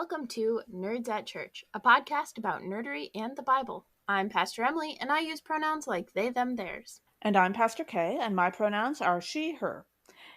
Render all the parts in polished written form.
welcome to Nerds at Church, a podcast about nerdery and the Bible. I'm Pastor Emily, and I use pronouns like they, them, theirs. And I'm Pastor Kay, and my pronouns are she, her.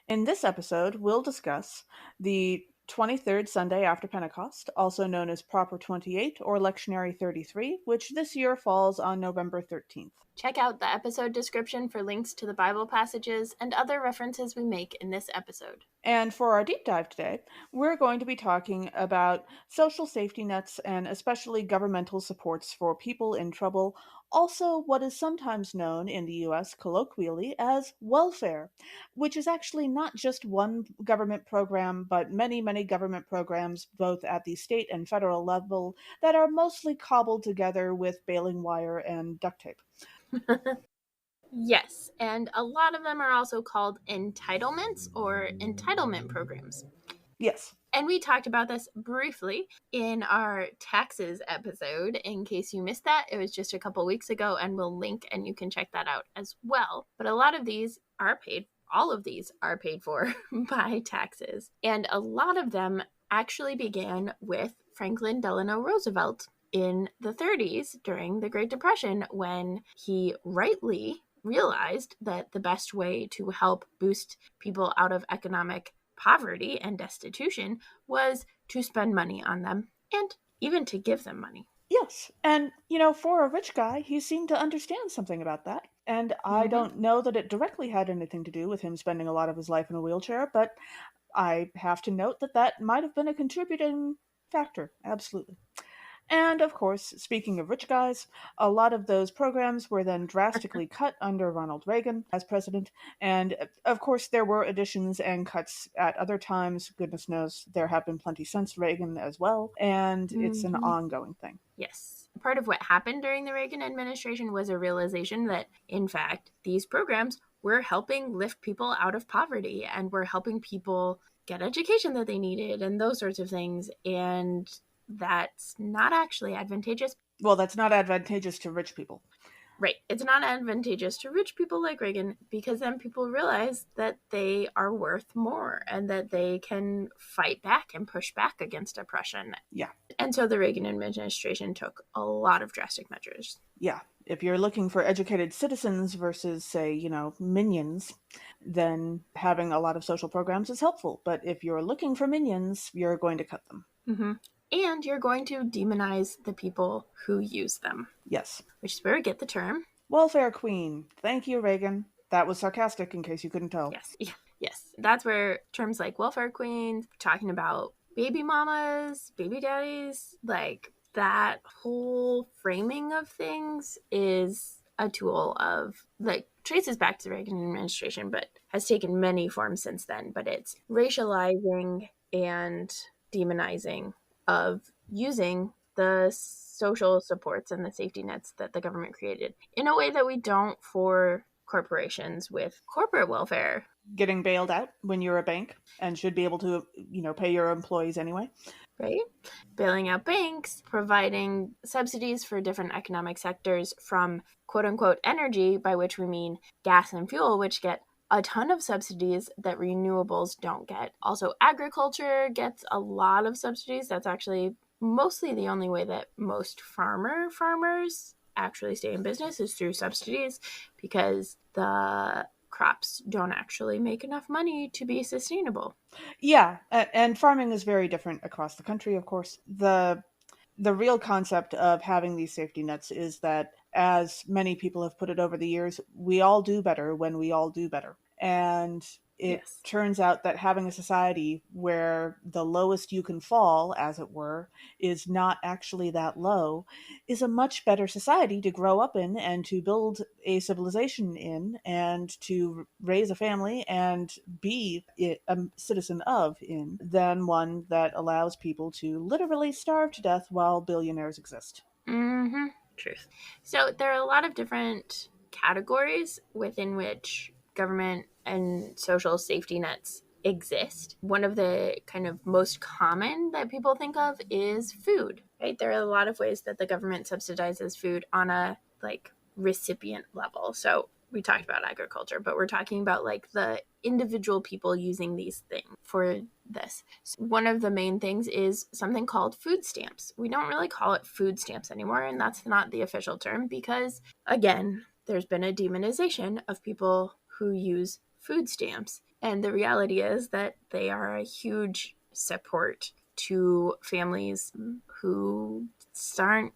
In this episode, we'll discuss the 23rd Sunday after Pentecost, also known as Proper 28 or Lectionary 33, which this year falls on November 13th. Check out the episode description for links to the Bible passages and other references we make in this episode. And for our deep dive today, we're going to be talking about social safety nets and especially governmental supports for people in trouble, also what is sometimes known in the US colloquially as welfare, which is actually not just one government program, but many, many government programs, both at the state and federal level, that are mostly cobbled together with baling wire and duct tape. Yes, and a lot of them are also called entitlements or entitlement programs. Yes. And we talked about this briefly in our taxes episode. In case you missed that, it was just a couple weeks ago, and we'll link and you can check that out as well. But a lot of these are paid, all of these are paid for by taxes. And a lot of them actually began with Franklin Delano Roosevelt in the 30s during the Great Depression, when he rightly realized that the best way to help boost people out of economic poverty and destitution was to spend money on them and even to give them money. Yes. And, for a rich guy, he seemed to understand something about that. And I don't know that it directly had anything to do with him spending a lot of his life in a wheelchair, but I have to note that that might have been a contributing factor. Absolutely. And of course, speaking of rich guys, a lot of those programs were then drastically cut under Ronald Reagan as president. And of course, there were additions and cuts at other times. Goodness knows there have been plenty since Reagan as well. And it's an ongoing thing. Yes. Part of what happened during the Reagan administration was a realization that, in fact, these programs were helping lift people out of poverty and were helping people get education that they needed and those sorts of things. And that's not actually advantageous. Well, that's not advantageous to rich people. Right. It's not advantageous to rich people like Reagan, because then people realize that they are worth more and that they can fight back and push back against oppression. Yeah. And so the Reagan administration took a lot of drastic measures. Yeah. If you're looking for educated citizens versus, say, minions, then having a lot of social programs is helpful. But if you're looking for minions, you're going to cut them. Mm-hmm. And you're going to demonize the people who use them. Yes. Which is where we get the term welfare queen. Thank you, Reagan. That was sarcastic in case you couldn't tell. Yes. Yeah. Yes. That's where terms like welfare queen, talking about baby mamas, baby daddies, like that whole framing of things is a tool of, like, traces back to the Reagan administration, but has taken many forms since then. But it's racializing and demonizing of using the social supports and the safety nets that the government created in a way that we don't for corporations with corporate welfare. Getting bailed out when you're a bank and should be able to, pay your employees anyway. Right? Bailing out banks, providing subsidies for different economic sectors, from quote unquote energy, by which we mean gas and fuel, which get a ton of subsidies that renewables don't get. Also, agriculture gets a lot of subsidies. That's actually mostly the only way that most farmers actually stay in business, is through subsidies, because the crops don't actually make enough money to be sustainable. Yeah, and farming is very different across the country, of course. The real concept of having these safety nets is that, as many people have put it over the years, we all do better when we all do better. And it turns out that having a society where the lowest you can fall, as it were, is not actually that low, is a much better society to grow up in and to build a civilization in and to raise a family and be a citizen of in, than one that allows people to literally starve to death while billionaires exist. Mm-hmm. Truth. So there are a lot of different categories within which government and social safety nets exist. One of the kind of most common that people think of is food, right? There are a lot of ways that the government subsidizes food on a recipient level. So we talked about agriculture, but we're talking about like the individual people using these things for this. So one of the main things is something called food stamps. We don't really call it food stamps anymore, and that's not the official term because, again, there's been a demonization of people who use food stamps. And the reality is that they are a huge support to families who aren't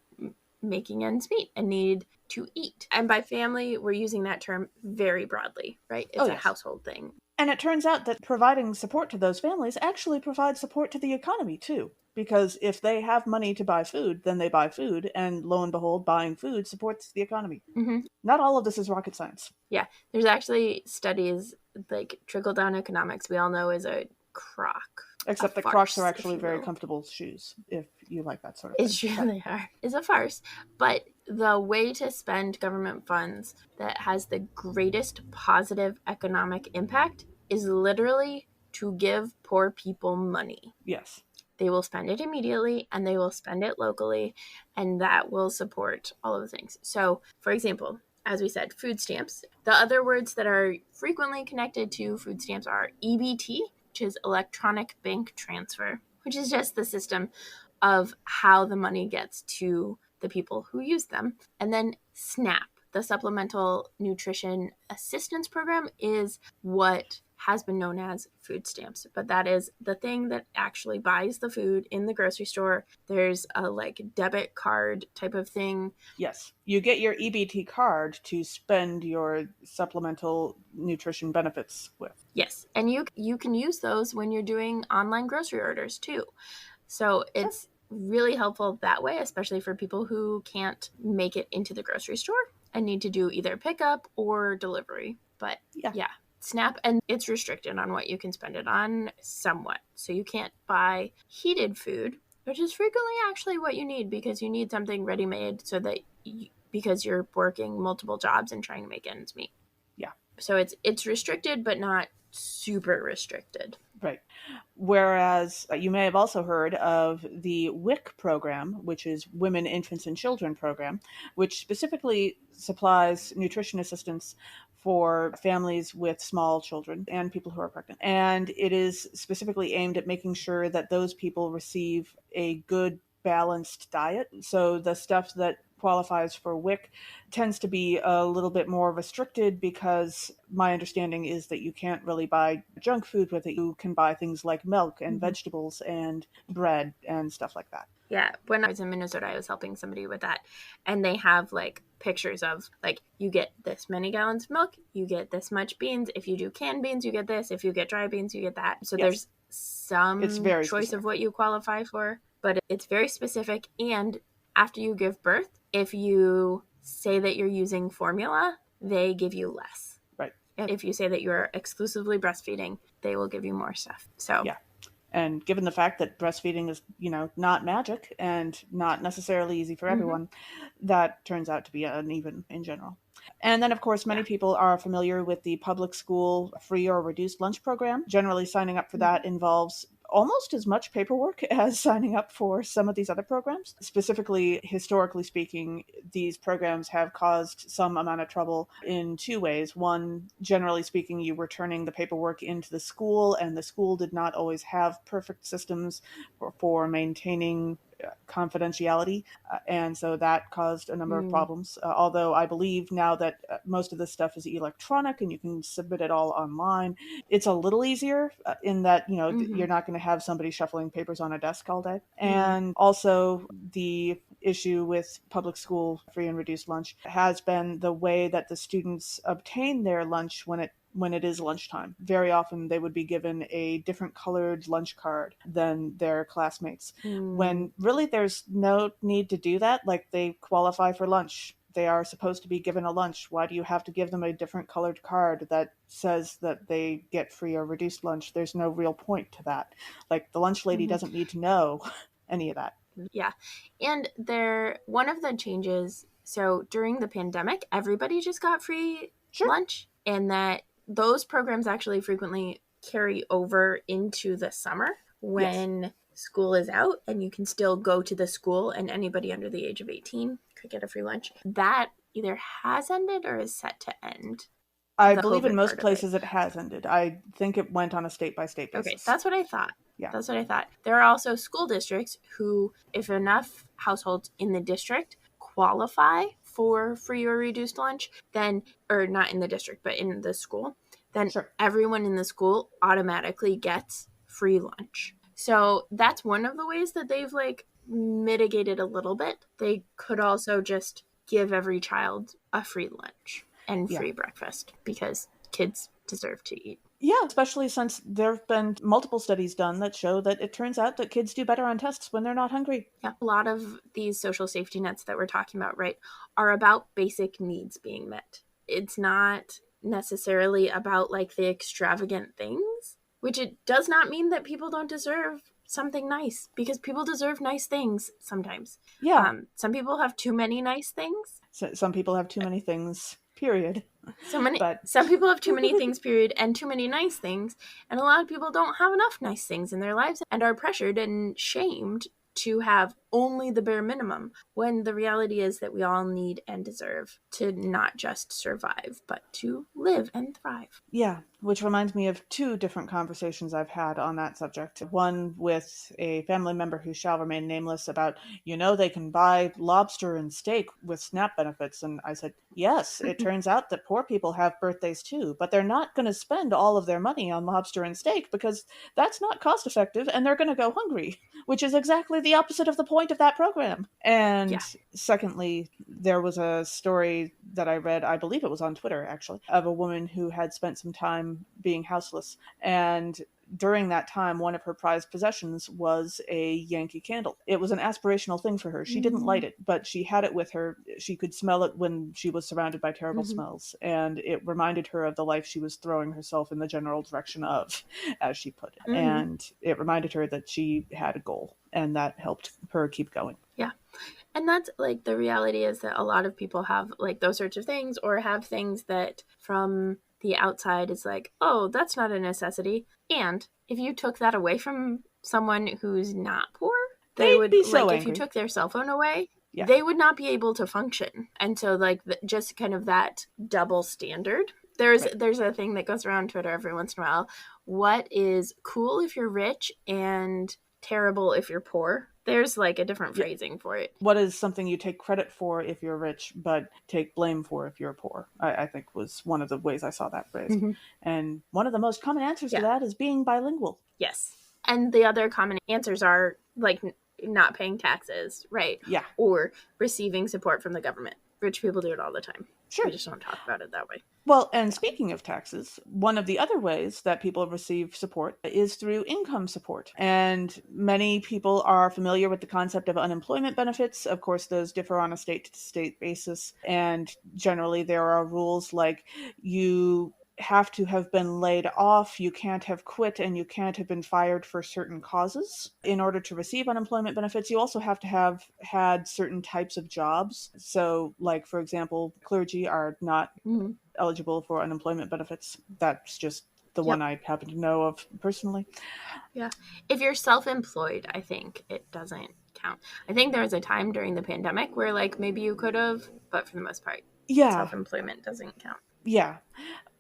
making ends meet and need to eat. And by family, we're using that term very broadly, right? It's a yes. household thing. And it turns out that providing support to those families actually provides support to the economy too. Because if they have money to buy food, then they buy food, and lo and behold, buying food supports the economy. Mm-hmm. Not all of this is rocket science. Yeah, there's actually studies like trickle-down economics, we all know is a crock. Except that Crocs are actually very comfortable shoes, if you like that sort of thing. It's true, they are. It's a farce. But the way to spend government funds that has the greatest positive economic impact is literally to give poor people money. Yes. They will spend it immediately and they will spend it locally, and that will support all of the things. So, for example, as we said, food stamps. The other words that are frequently connected to food stamps are EBT, which is electronic bank transfer, which is just the system of how the money gets to the people who use them. And then SNAP, the Supplemental Nutrition Assistance Program, is what has been known as food stamps, but that is the thing that actually buys the food in the grocery store. There's a like debit card type of thing. Yes. You get your EBT card to spend your supplemental nutrition benefits with. Yes. And you can use those when you're doing online grocery orders too. So it's really helpful that way, especially for people who can't make it into the grocery store and need to do either pickup or delivery. But yeah. SNAP, and it's restricted on what you can spend it on somewhat. So you can't buy heated food, which is frequently actually what you need because you need something ready-made so that because you're working multiple jobs and trying to make ends meet. Yeah. So it's restricted, but not super restricted. Right. Whereas you may have also heard of the WIC program, which is Women, Infants, and Children program, which specifically supplies nutrition assistance for families with small children and people who are pregnant. And it is specifically aimed at making sure that those people receive a good, balanced diet. So the stuff that qualifies for WIC tends to be a little bit more restricted because my understanding is that you can't really buy junk food with it. You can buy things like milk and vegetables and bread and stuff like that. Yeah, when I was in Minnesota, I was helping somebody with that, and they have like pictures of like you get this many gallons of milk, you get this much beans. If you do canned beans, you get this. If you get dry beans, you get that. So there's some choice specific of what you qualify for, but it's very specific. And after you give birth, if you say that you're using formula, they give you less. Right. If you say that you're exclusively breastfeeding, they will give you more stuff. So yeah. And given the fact that breastfeeding is, not magic and not necessarily easy for everyone, that turns out to be uneven in general. And then, of course, many people are familiar with the public school free or reduced lunch program. Generally, signing up for that involves almost as much paperwork as signing up for some of these other programs. Specifically, historically speaking, these programs have caused some amount of trouble in two ways. One, generally speaking, you were turning the paperwork into the school, and the school did not always have perfect systems for maintaining confidentiality, and so that caused a number of problems. Although I believe now that most of this stuff is electronic and you can submit it all online, it's a little easier in that you're not going to have somebody shuffling papers on a desk all day. And also the issue with public school free and reduced lunch has been the way that the students obtain their lunch when it is lunchtime. Very often they would be given a different colored lunch card than their classmates, when really there's no need to do that. Like, they qualify for lunch. They are supposed to be given a lunch. Why do you have to give them a different colored card that says that they get free or reduced lunch? There's no real point to that. Like, the lunch lady doesn't need to know any of that. Yeah. And one of the changes, so during the pandemic, everybody just got free lunch, and that those programs actually frequently carry over into the summer when school is out and you can still go to the school, and anybody under the age of 18 could get a free lunch. That either has ended or is set to end. I the believe in COVID most part of it. places it has ended. I think it went on a state-by-state Okay, basis. that's what I thought. Yeah. That's what I thought. There are also school districts who, if enough households in the district qualify for free or reduced lunch, then, or not in the district, but in the school, then Sure. everyone in the school automatically gets free lunch. So that's one of the ways that they've like mitigated a little bit. They could also just give every child a free lunch and Yeah. free breakfast because kids deserve to eat. Yeah, especially since there have been multiple studies done that show that it turns out that kids do better on tests when they're not hungry. Yeah, a lot of these social safety nets that we're talking about, right, are about basic needs being met. It's not necessarily about like the extravagant things, which it does not mean that people don't deserve something nice because people deserve nice things sometimes. Yeah. Some people have too many nice things. So, some people have too many things, period. But Some people have too many things, period, and too many nice things, and a lot of people don't have enough nice things in their lives and are pressured and shamed to have only the bare minimum, when the reality is that we all need and deserve to not just survive but to live and thrive. yeah, which reminds me of two different conversations I've had on that subject. One with a family member who shall remain nameless about, they can buy lobster and steak with SNAP benefits. And I said, yes, it turns out that poor people have birthdays too, but they're not going to spend all of their money on lobster and steak because that's not cost effective and they're going to go hungry, which is exactly the opposite of the point of that program. And Yeah. secondly, there was a story that I read, I believe it was on Twitter actually, of a woman who had spent some time being houseless. And during that time, one of her prized possessions was a Yankee candle. It was an aspirational thing for her. She didn't light it, but she had it with her. She could smell it when she was surrounded by terrible smells. And it reminded her of the life she was throwing herself in the general direction of, as she put it. And it reminded her that she had a goal, and that helped her keep going. Yeah. And that's like the reality is that a lot of people have like those sorts of things, or have things that from the outside is like, oh, that's not a necessity. And if you took that away from someone who's not poor, they They'd would, be so like, if you angry. took their cell phone away, Yeah. they would not be able to function. And so like just kind of that double standard. There's a thing that goes around Twitter every once in a while. What is cool if you're rich and terrible if you're poor? There's like a different phrasing for it. What is something you take credit for if you're rich, but take blame for if you're poor? I think was one of the ways I saw that phrased. And one of the most common answers to that is being bilingual. Yes. And the other common answers are like not paying taxes, right? Yeah. Or receiving support from the government. Rich people do it all the time. Sure. We just don't talk about it that way. Well, and speaking of taxes, one of the other ways that people receive support is through income support. And many people are familiar with the concept of unemployment benefits. Of course, those differ on a state-to-state basis. And generally, there are rules like you have to have been laid off, you can't have quit, and you can't have been fired for certain causes in order to receive unemployment benefits. You also have to have had certain types of jobs. So, like, for example, clergy are not eligible for unemployment benefits. That's just the one I happen to know of personally. Yeah. If you're self-employed, I think it doesn't count. I think there was a time during the pandemic where like maybe you could have, but for the most part, self-employment doesn't count. Yeah.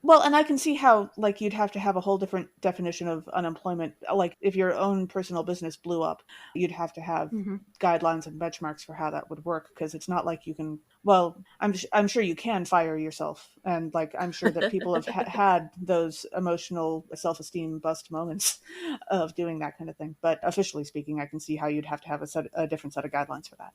Well, and I can see how, like, you'd have to have a whole different definition of unemployment. Like, if your own personal business blew up, you'd have to have guidelines and benchmarks for how that would work, because it's not like you can, well, I'm sure you can fire yourself. And, like, I'm sure that people have had those emotional self-esteem bust moments of doing that kind of thing. But officially speaking, I can see how you'd have to have a different set of guidelines for that.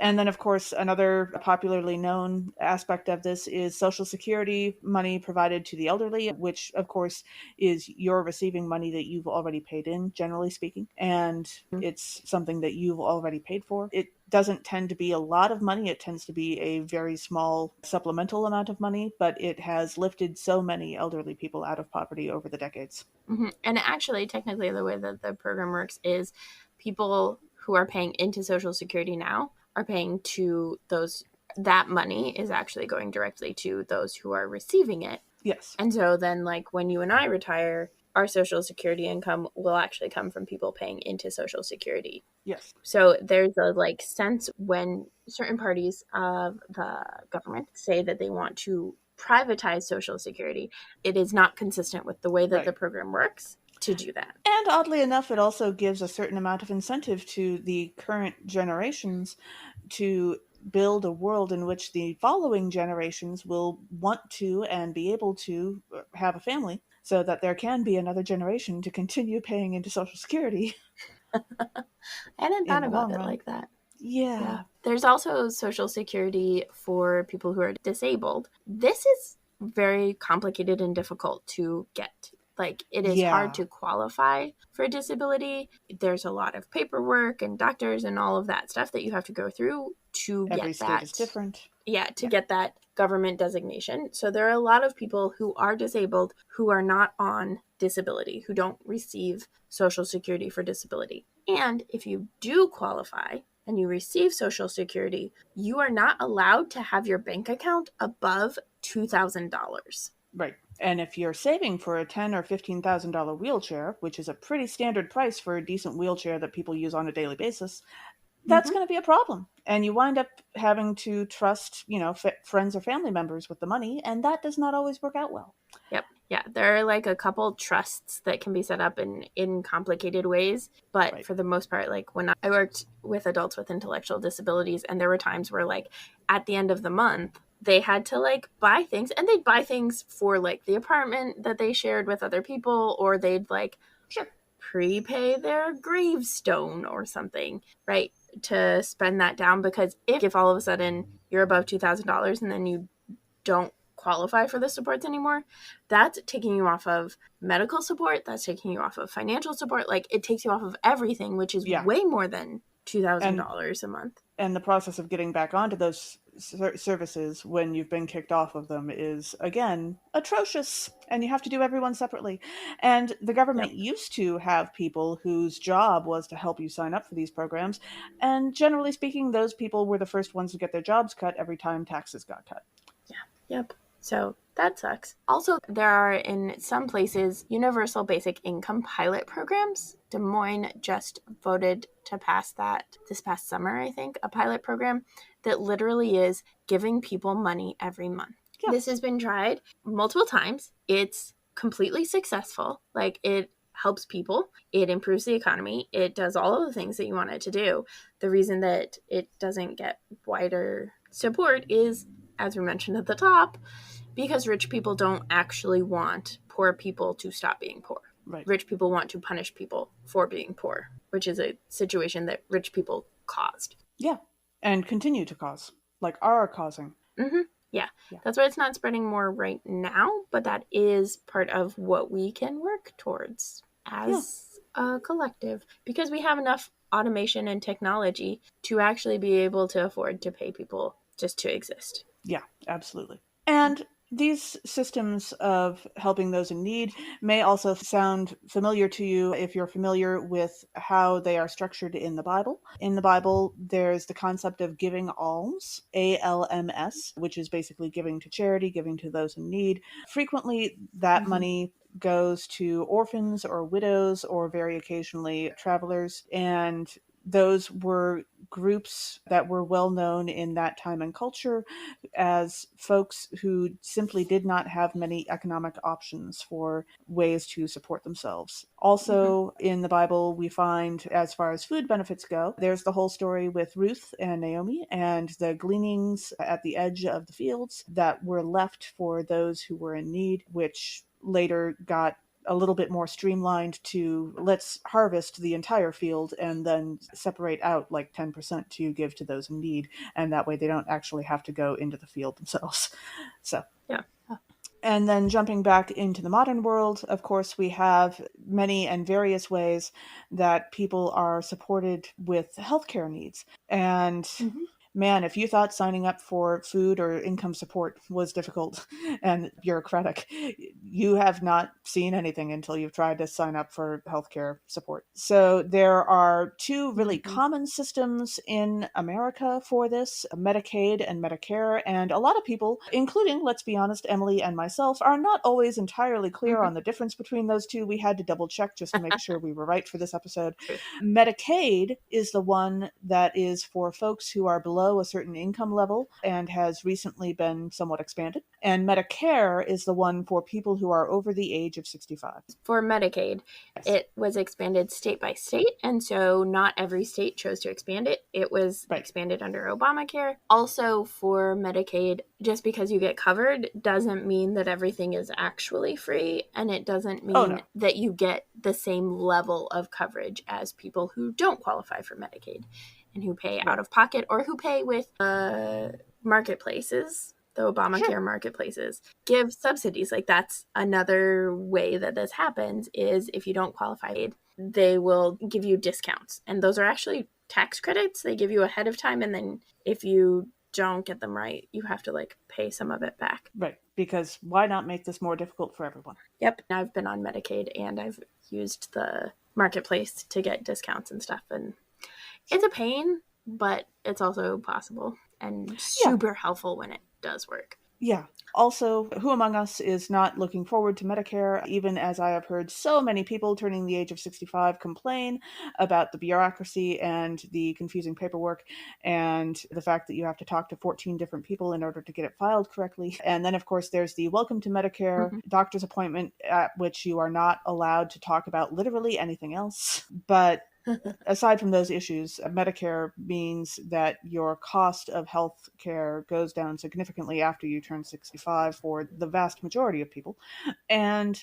And then, of course, another popularly known aspect of this is Social Security money provided to the elderly, which, of course, is you're receiving money that you've already paid in, generally speaking, and it's something that you've already paid for. It doesn't tend to be a lot of money. It tends to be a very small supplemental amount of money, but it has lifted so many elderly people out of poverty over the decades. And actually, technically, the way that the program works is people who are paying into Social Security now are paying to those, that money is actually going directly to those who are receiving it. Yes. And so then, like, when you and I retire, our Social Security income will actually come from people paying into Social Security. Yes. So there's a like sense when certain parties of the government say that they want to privatize Social Security. It is not consistent with the way that the program works to do that. And oddly enough, it also gives a certain amount of incentive to the current generations to build a world in which the following generations will want to and be able to have a family, so that there can be another generation to continue paying into Social Security. I hadn't in thought the about long it run. like that. Yeah. There's also Social Security for people who are disabled. This is very complicated and difficult to get. Like, it is hard to qualify for disability. There's a lot of paperwork and doctors and all of that stuff that you have to go through to Every get state that. is different. Get that government designation. So there are a lot of people who are disabled who are not on disability, who don't receive Social Security for disability. And if you do qualify and you receive Social Security, you are not allowed to have your bank account above $2,000. Right. And if you're saving for a $10,000 or $15,000 wheelchair, which is a pretty standard price for a decent wheelchair that people use on a daily basis, that's going to be a problem. And you wind up having to trust, friends or family members with the money, and that does not always work out well. Yep. Yeah, there are like a couple trusts that can be set up in complicated ways. But for the most part, like when I worked with adults with intellectual disabilities, and there were times where like at the end of the month, they had to like buy things, and they'd buy things for like the apartment that they shared with other people, or they'd like prepay their gravestone or something, right? To spend that down, because if all of a sudden you're above $2,000 and then you don't qualify for the supports anymore, that's taking you off of medical support, that's taking you off of financial support. Like, it takes you off of everything, which is way more than $2,000 a month. And the process of getting back onto those services when you've been kicked off of them is, again, atrocious. And you have to do everyone separately. And the government used to have people whose job was to help you sign up for these programs. And generally speaking, those people were the first ones to get their jobs cut every time taxes got cut. Yep. So that sucks. Also, there are in some places universal basic income pilot programs. Des Moines just voted to pass that this past summer, I think, a pilot program that literally is giving people money every month. This has been tried multiple times. It's completely successful. Like, it helps people. It improves the economy. It does all of the things that you want it to do. The reason that it doesn't get wider support is, as we mentioned at the top, because rich people don't actually want poor people to stop being poor. Right. Rich people want to punish people for being poor, which is a situation that rich people caused. Yeah, and continue to cause, like are causing. Yeah, that's why it's not spreading more right now, but that is part of what we can work towards as a collective, because we have enough automation and technology to actually be able to afford to pay people just to exist. Yeah, absolutely. And these systems of helping those in need may also sound familiar to you if you're familiar with how they are structured in the Bible. In the Bible, there's the concept of giving alms, ALMS, which is basically giving to charity, giving to those in need. Frequently, that money goes to orphans or widows or very occasionally travelers, and those were groups that were well known in that time and culture as folks who simply did not have many economic options for ways to support themselves. Also, in the Bible, we find, as far as food benefits go, there's the whole story with Ruth and Naomi and the gleanings at the edge of the fields that were left for those who were in need, which later got a little bit more streamlined to let's harvest the entire field and then separate out like 10% to give to those in need. And that way they don't actually have to go into the field themselves. So, and then jumping back into the modern world, of course, we have many and various ways that people are supported with healthcare needs. And man, if you thought signing up for food or income support was difficult and bureaucratic, you have not seen anything until you've tried to sign up for healthcare support. So there are two really common systems in America for this, Medicaid and Medicare. And a lot of people, including, let's be honest, Emily and myself, are not always entirely clear on the difference between those two. We had to double check just to make sure we were right for this episode. Medicaid is the one that is for folks who are below below a certain income level and has recently been somewhat expanded. And Medicare is the one for people who are over the age of 65. For Medicaid, Yes. it was expanded state by state, and so not every state chose to expand it. It was expanded under Obamacare. Also, for Medicaid, just because you get covered doesn't mean that everything is actually free, and it doesn't mean that you get the same level of coverage as people who don't qualify for Medicaid and who pay out of pocket or who pay with marketplaces. The Obamacare marketplaces give subsidies. Like, that's another way that this happens, is if you don't qualify, they will give you discounts. And those are actually tax credits. They give you ahead of time. And then if you don't get them right, you have to like pay some of it back. Right. Because why not make this more difficult for everyone? Yep. I've been on Medicaid and I've used the marketplace to get discounts and stuff. And it's a pain, but it's also possible and super helpful when it does work. Yeah. Also, who among us is not looking forward to Medicare, even as I have heard so many people turning the age of 65 complain about the bureaucracy and the confusing paperwork and the fact that you have to talk to 14 different people in order to get it filed correctly. And then, of course, there's the welcome to Medicare doctor's appointment at which you are not allowed to talk about literally anything else. But aside from those issues, Medicare means that your cost of health care goes down significantly after you turn 65 for the vast majority of people. And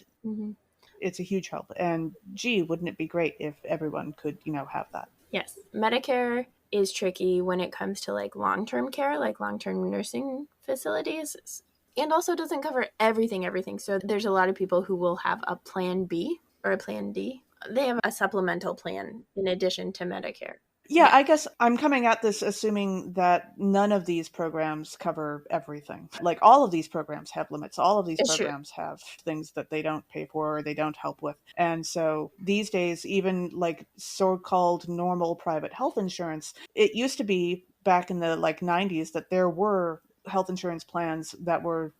it's a huge help. And gee, wouldn't it be great if everyone could, have that? Yes. Medicare is tricky when it comes to like long-term care, like long-term nursing facilities, and also doesn't cover everything. So there's a lot of people who will have a plan B or a plan D. They have a supplemental plan in addition to Medicare. Yeah, I guess I'm coming at this assuming that none of these programs cover everything. Like, all of these programs have limits. All of these programs have things that they don't pay for or they don't help with. And so these days, even like so-called normal private health insurance, it used to be back in the 90s that there were health insurance plans that were,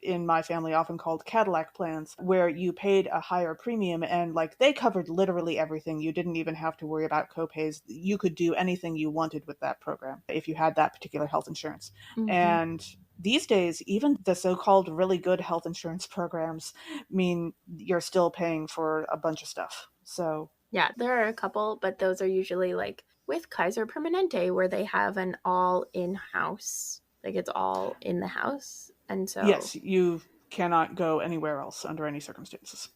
in my family, often called Cadillac plans, where you paid a higher premium and they covered literally everything. You didn't even have to worry about copays. You could do anything you wanted with that program if you had that particular health insurance. And these days, even the so-called really good health insurance programs mean you're still paying for a bunch of stuff. So yeah, there are a couple, but those are usually like with Kaiser Permanente, where they have an all in-house, like it's all in the house. And so yes, you cannot go anywhere else under any circumstances.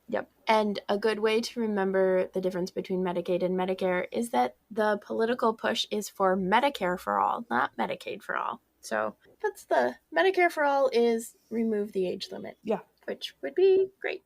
Yep. And a good way to remember the difference between Medicaid and Medicare is that the political push is for Medicare for all, not Medicaid for all. So that's the Medicare for all is remove the age limit. Yeah. Which would be great.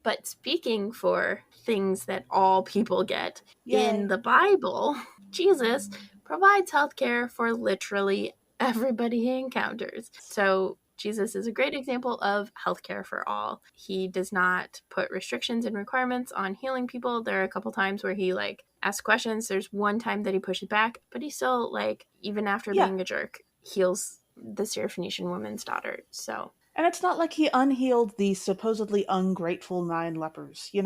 But speaking for things that all people get, in the Bible, Jesus provides healthcare for literally everybody he encounters. So Jesus is a great example of healthcare for all. He does not put restrictions and requirements on healing people. There are a couple times where he asks questions. There's one time that he pushes back, but he still even after being a jerk, heals the Syrophoenician woman's daughter. So. And it's not like he unhealed the supposedly ungrateful 9 lepers, he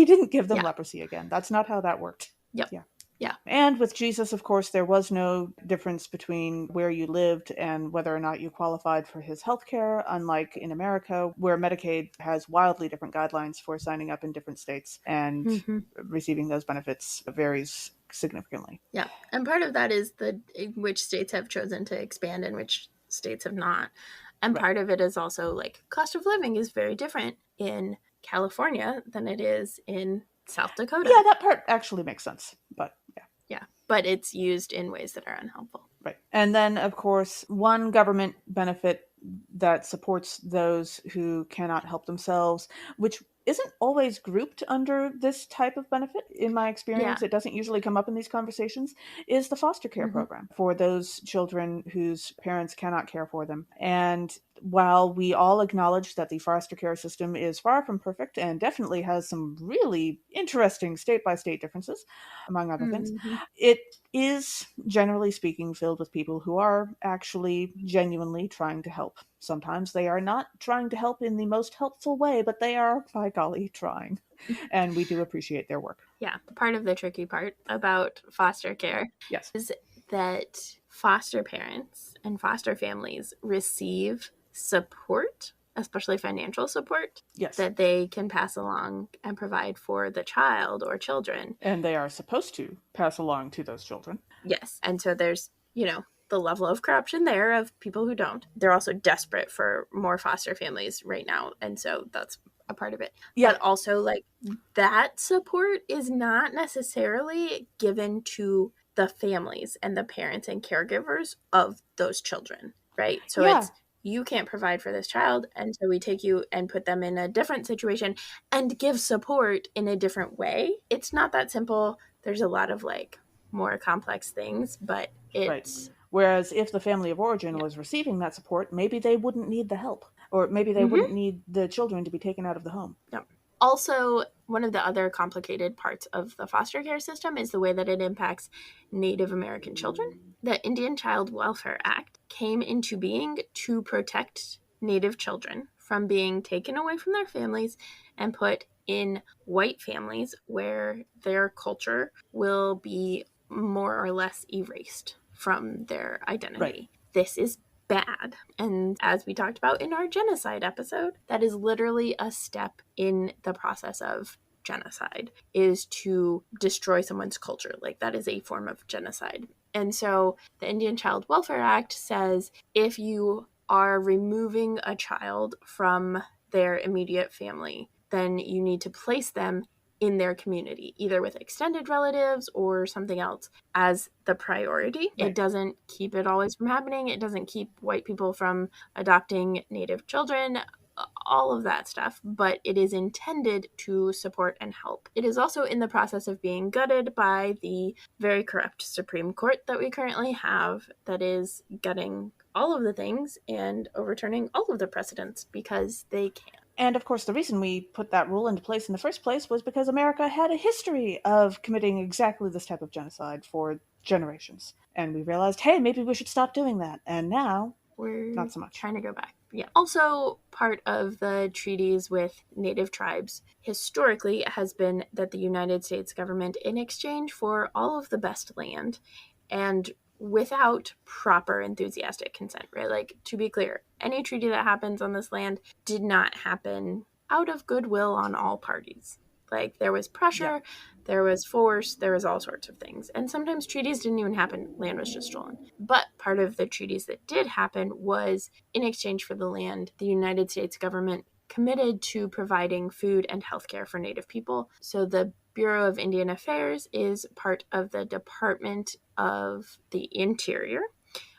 didn't give them leprosy again. That's not how that worked. Yep. Yeah. And with Jesus, of course, there was no difference between where you lived and whether or not you qualified for his health care, unlike in America, where Medicaid has wildly different guidelines for signing up in different states, and receiving those benefits varies significantly. Yeah. And part of that is which states have chosen to expand and which states have not. And part of it is also cost of living is very different in California than it is in South Dakota. Yeah, that part actually makes sense. But yeah, but it's used in ways that are unhelpful. Right. And then, of course, one government benefit that supports those who cannot help themselves, which isn't always grouped under this type of benefit. In my experience, it doesn't usually come up in these conversations, is the foster care program for those children whose parents cannot care for them. And while we all acknowledge that the foster care system is far from perfect and definitely has some really interesting state-by-state differences, among other things, it is, generally speaking, filled with people who are actually genuinely trying to help. Sometimes they are not trying to help in the most helpful way, but they are, by golly, trying. And we do appreciate their work. Yeah. Part of the tricky part about foster care is that foster parents and foster families receive support, especially financial support, Yes. that they can pass along and provide for the child or children. And they are supposed to pass along to those children. Yes. And so there's, the level of corruption there of people who don't. They're also desperate for more foster families right now. And so that's a part of it. Yeah. But also, like, that support is not necessarily given to the families and the parents and caregivers of those children, right? So it's, you can't provide for this child, and so we take you and put them in a different situation and give support in a different way. It's not that simple. There's a lot of, like, more complex things, but it's... Right. Whereas if the family of origin was receiving that support, maybe they wouldn't need the help. Or maybe they wouldn't need the children to be taken out of the home. Yep. Also, one of the other complicated parts of the foster care system is the way that it impacts Native American children. The Indian Child Welfare Act came into being to protect Native children from being taken away from their families and put in white families where their culture will be more or less erased from their identity. Right. This is bad. And as we talked about in our genocide episode, that is literally a step in the process of genocide, is to destroy someone's culture. Like, that is a form of genocide. And so the Indian Child Welfare Act says if you are removing a child from their immediate family, then you need to place them in their community, either with extended relatives or something else, as the priority. Right. It doesn't keep it always from happening. It doesn't keep white people from adopting Native children, all of that stuff, but it is intended to support and help. It is also in the process of being gutted by the very corrupt Supreme Court that we currently have, that is gutting all of the things and overturning all of the precedents because they can. And of course, the reason we put that rule into place in the first place was because America had a history of committing exactly this type of genocide for generations. And we realized, hey, maybe we should stop doing that. And now, we're not so much. Trying to go back. Yeah. Also, part of the treaties with Native tribes historically has been that the United States government, in exchange for all of the best land and without proper enthusiastic consent, right? Like, to be clear, any treaty that happens on this land did not happen out of goodwill on all parties. Like, there was pressure, there was force, there was all sorts of things. And sometimes treaties didn't even happen, land was just stolen. But part of the treaties that did happen was, in exchange for the land, the United States government committed to providing food and healthcare for Native people. So the Bureau of Indian Affairs is part of the Department of the Interior,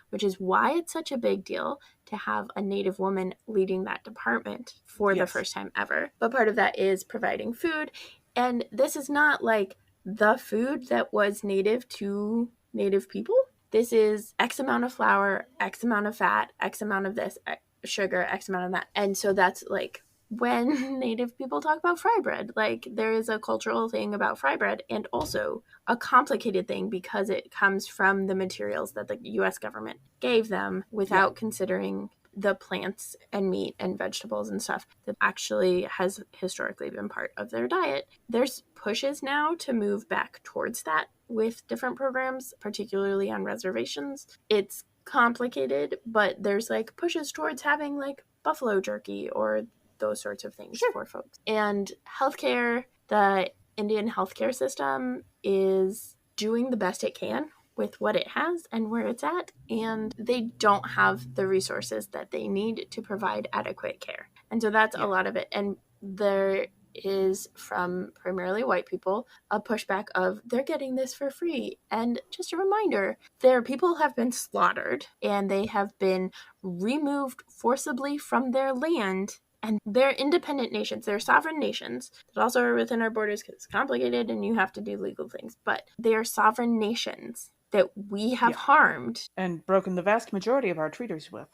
which is why it's such a big deal to have a Native woman leading that department for the first time ever. But part of that is providing food. And this is not like the food that was native to Native people. This is X amount of flour, X amount of fat, X amount of this, sugar, X amount of that. And so that's like, when Native people talk about fry bread, like, there is a cultural thing about fry bread, and also a complicated thing because it comes from the materials that the U.S. government gave them without considering the plants and meat and vegetables and stuff that actually has historically been part of their diet. There's pushes now to move back towards that with different programs, particularly on reservations. It's complicated, but there's like pushes towards having like buffalo jerky or those sorts of things for folks. And healthcare, the Indian healthcare system is doing the best it can with what it has and where it's at, and they don't have the resources that they need to provide adequate care. And so that's a lot of it. And there is, from primarily white people, a pushback of they're getting this for free. And just a reminder, their people have been slaughtered and they have been removed forcibly from their land. And they're independent nations. They're sovereign nations that also are within our borders because it's complicated and you have to do legal things. But they are sovereign nations that we have harmed. And broken the vast majority of our treaties with.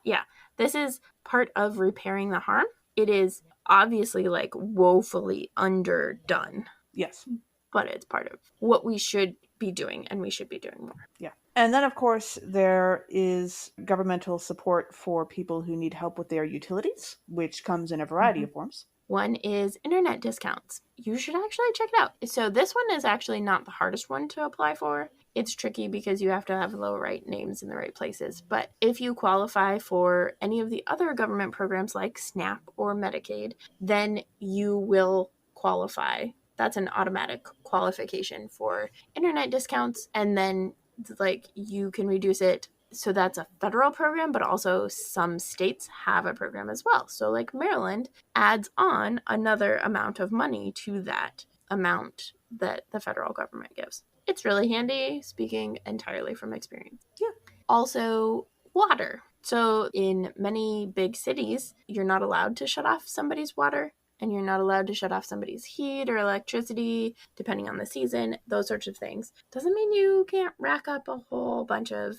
Yeah. This is part of repairing the harm. It is obviously like woefully underdone. Yes. But it's part of what we should be doing, and we should be doing more. Yeah. And then, of course, there is governmental support for people who need help with their utilities, which comes in a variety of forms. One is internet discounts. You should actually check it out. So this one is actually not the hardest one to apply for. It's tricky because you have to have the right names in the right places. But if you qualify for any of the other government programs like SNAP or Medicaid, then you will qualify. That's an automatic qualification for internet discounts. And then like you can reduce it. So that's a federal program, but also some states have a program as well. So like Maryland adds on another amount of money to that amount that the federal government gives. It's really handy, speaking entirely from experience. Yeah. Also, water. So in many big cities, you're not allowed to shut off somebody's water, and you're not allowed to shut off somebody's heat or electricity, depending on the season, those sorts of things. Doesn't mean you can't rack up a whole bunch of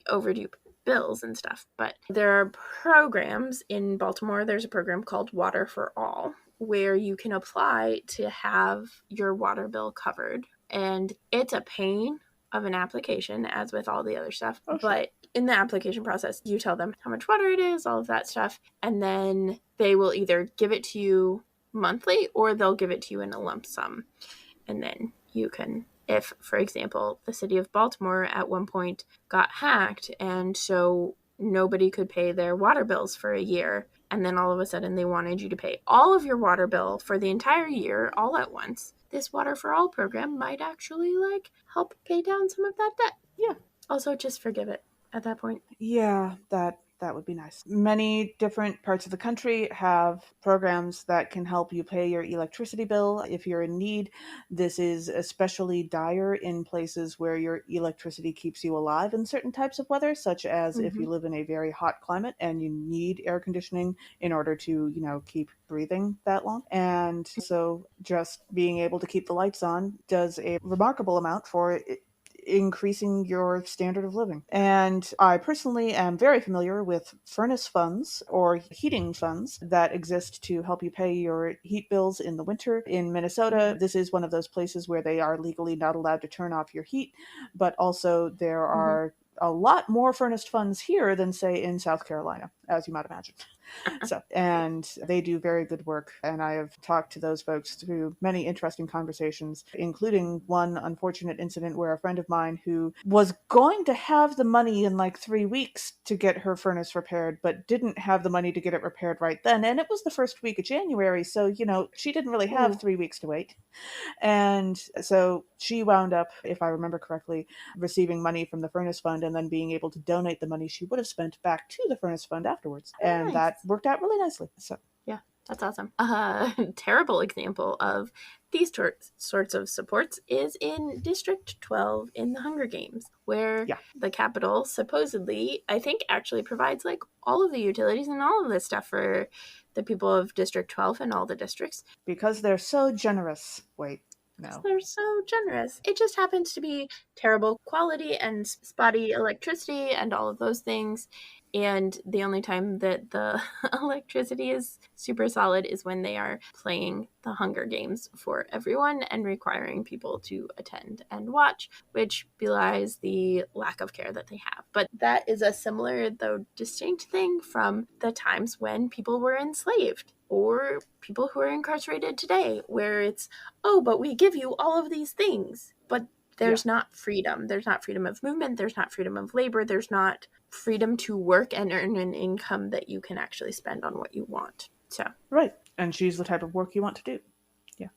overdue bills and stuff, but there are programs in Baltimore. There's a program called Water for All, where you can apply to have your water bill covered. And it's a pain of an application, as with all the other stuff. Oh, sure. But in the application process, you tell them how much water it is, all of that stuff, and then they will either give it to you monthly or they'll give it to you in a lump sum. And then you can, if, for example, the city of Baltimore at one point got hacked, and so nobody could pay their water bills for a year, and then all of a sudden they wanted you to pay all of your water bill for the entire year all at once, this Water for All program might actually like help pay down some of that debt. Yeah. Also, just forgive it at that point. Yeah, that would be nice. Many different parts of the country have programs that can help you pay your electricity bill if you're in need. This is especially dire in places where your electricity keeps you alive in certain types of weather, such as if you live in a very hot climate and you need air conditioning in order to, keep breathing that long. And so just being able to keep the lights on does a remarkable amount for increasing your standard of living. And I personally am very familiar with furnace funds or heating funds that exist to help you pay your heat bills in the winter. In Minnesota, this is one of those places where they are legally not allowed to turn off your heat, but also there are a lot more furnace funds here than, say, in South Carolina, as you might imagine. And they do very good work. And I have talked to those folks through many interesting conversations, including one unfortunate incident where a friend of mine who was going to have the money in like 3 weeks to get her furnace repaired, but didn't have the money to get it repaired right then. And it was the first week of January. So, she didn't really have 3 weeks to wait. And so she wound up, if I remember correctly, receiving money from the furnace fund and then being able to donate the money she would have spent back to the furnace fund afterwards. And that worked out really nicely. So yeah, that's awesome. A terrible example of these sorts of supports is in District 12 in the Hunger Games, where the Capitol supposedly, I think, actually provides like all of the utilities and all of this stuff for the people of District 12 and all the districts. Because they're so generous. Wait. No. They're so generous. It just happens to be terrible quality and spotty electricity and all of those things. And the only time that the electricity is super solid is when they are playing the Hunger Games for everyone and requiring people to attend and watch, which belies the lack of care that they have. But that is a similar, though distinct thing from the times when people were enslaved or people who are incarcerated today, where it's, oh, but we give you all of these things, but there's not freedom. There's not freedom of movement. There's not freedom of labor. There's not freedom to work and earn an income that you can actually spend on what you want. So right. And choose the type of work you want to do. Yeah.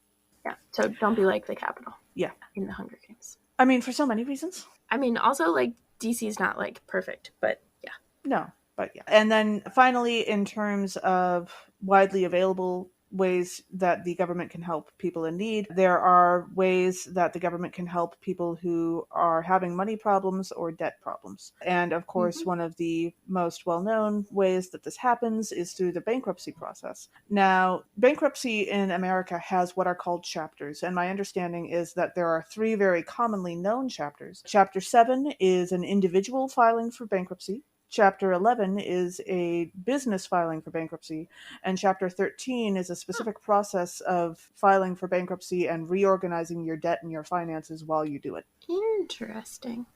Yeah. So don't be like the Capitol. Yeah. In the Hunger Games. I mean, for so many reasons. I mean, also, like, DC's not, like, perfect, but yeah. No, but yeah. And then finally, in terms of widely available ways that the government can help people in need, there are ways that the government can help people who are having money problems or debt problems. And of course, one of the most well-known ways that this happens is through the bankruptcy process. Now, bankruptcy in America has what are called chapters, and my understanding is that there are 3 very commonly known chapters. Chapter 7 is an individual filing for bankruptcy. Chapter 11 is a business filing for bankruptcy, and Chapter 13 is a specific process of filing for bankruptcy and reorganizing your debt and your finances while you do it. Interesting.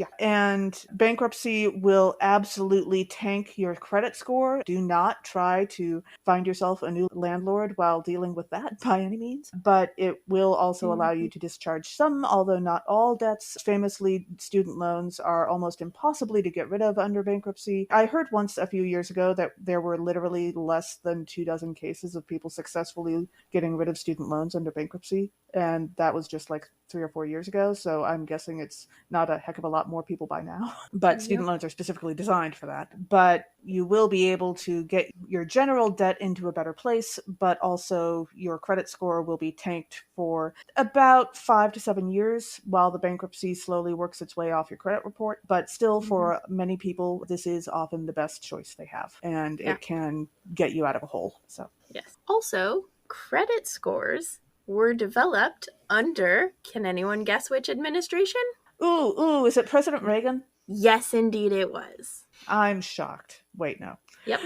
Yeah. And bankruptcy will absolutely tank your credit score. Do not try to find yourself a new landlord while dealing with that by any means. But it will also allow you Mhm. to discharge some, although not all debts. Famously, student loans are almost impossibly to get rid of under bankruptcy. I heard once a few years ago that there were literally less than 24 cases of people successfully getting rid of student loans under bankruptcy. And that was just like 3 or 4 years ago. So I'm guessing it's not a heck of a lot more people by now. But Yep. student loans are specifically designed for that. But you will be able to get your general debt into a better place, but also your credit score will be tanked for about 5 to 7 years while the bankruptcy slowly works its way off your credit report. But still, Mhm. for many people, this is often the best choice they have, and Yeah. it can get you out of a hole. So, Yes. Also, credit scores were developed under, can anyone guess which administration? is it President Reagan? Yes, indeed it was. I'm shocked. Wait, no. Yep.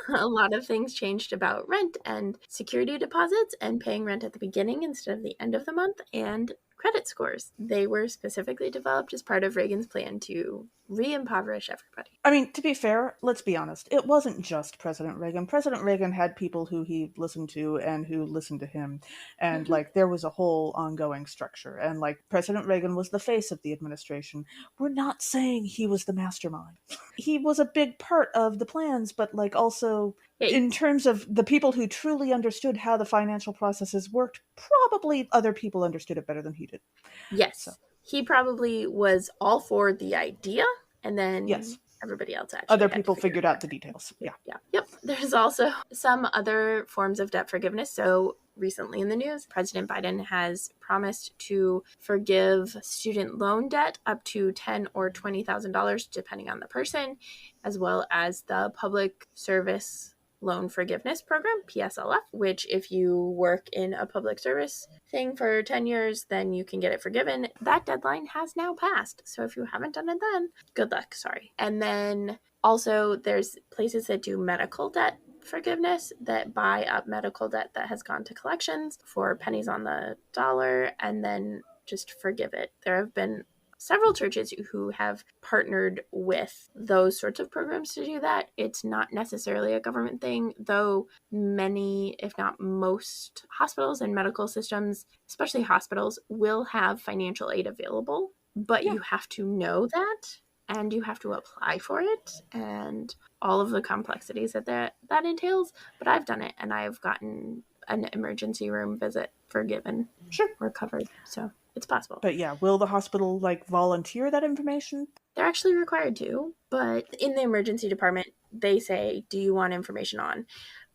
A lot of things changed about rent and security deposits and paying rent at the beginning instead of the end of the month and credit scores. They were specifically developed as part of Reagan's plan to re-impoverish everybody. I mean, to be fair, let's be honest. It wasn't just President Reagan. President Reagan had people who he listened to and who listened to him. And, Mhm. like, there was a whole ongoing structure. And, like, President Reagan was the face of the administration. We're not saying he was the mastermind. He was a big part of the plans, but, like, also Yeah, in terms of the people who truly understood how the financial processes worked, probably other people understood it better than he did. So, yes. He probably was all for the idea, and then yes. everybody else Other actually had to people figure it figured out out. the details. Yeah. Yeah. Yep. There's also some other forms of debt forgiveness. So recently in the news, President Biden has promised to forgive student loan debt up to $10,000 or $20,000, depending on the person, as well as the public service loan forgiveness program, PSLF, which if you work in a public service thing for 10 years, then you can get it forgiven. That deadline has now passed. So if you haven't done it then, good luck. Sorry. And then also, there's places that do medical debt forgiveness that buy up medical debt that has gone to collections for pennies on the dollar and then just forgive it. There have been several churches who have partnered with those sorts of programs to do that. It's not necessarily a government thing, though many, if not most, hospitals and medical systems, especially hospitals, will have financial aid available. But Yeah. you have to know that and you have to apply for it and all of the complexities that entails. But I've done it and I've gotten an emergency room visit forgiven Sure. or covered. So it's possible. But yeah, will the hospital like volunteer that information? They're actually required to, but in the emergency department, they say, do you want information on?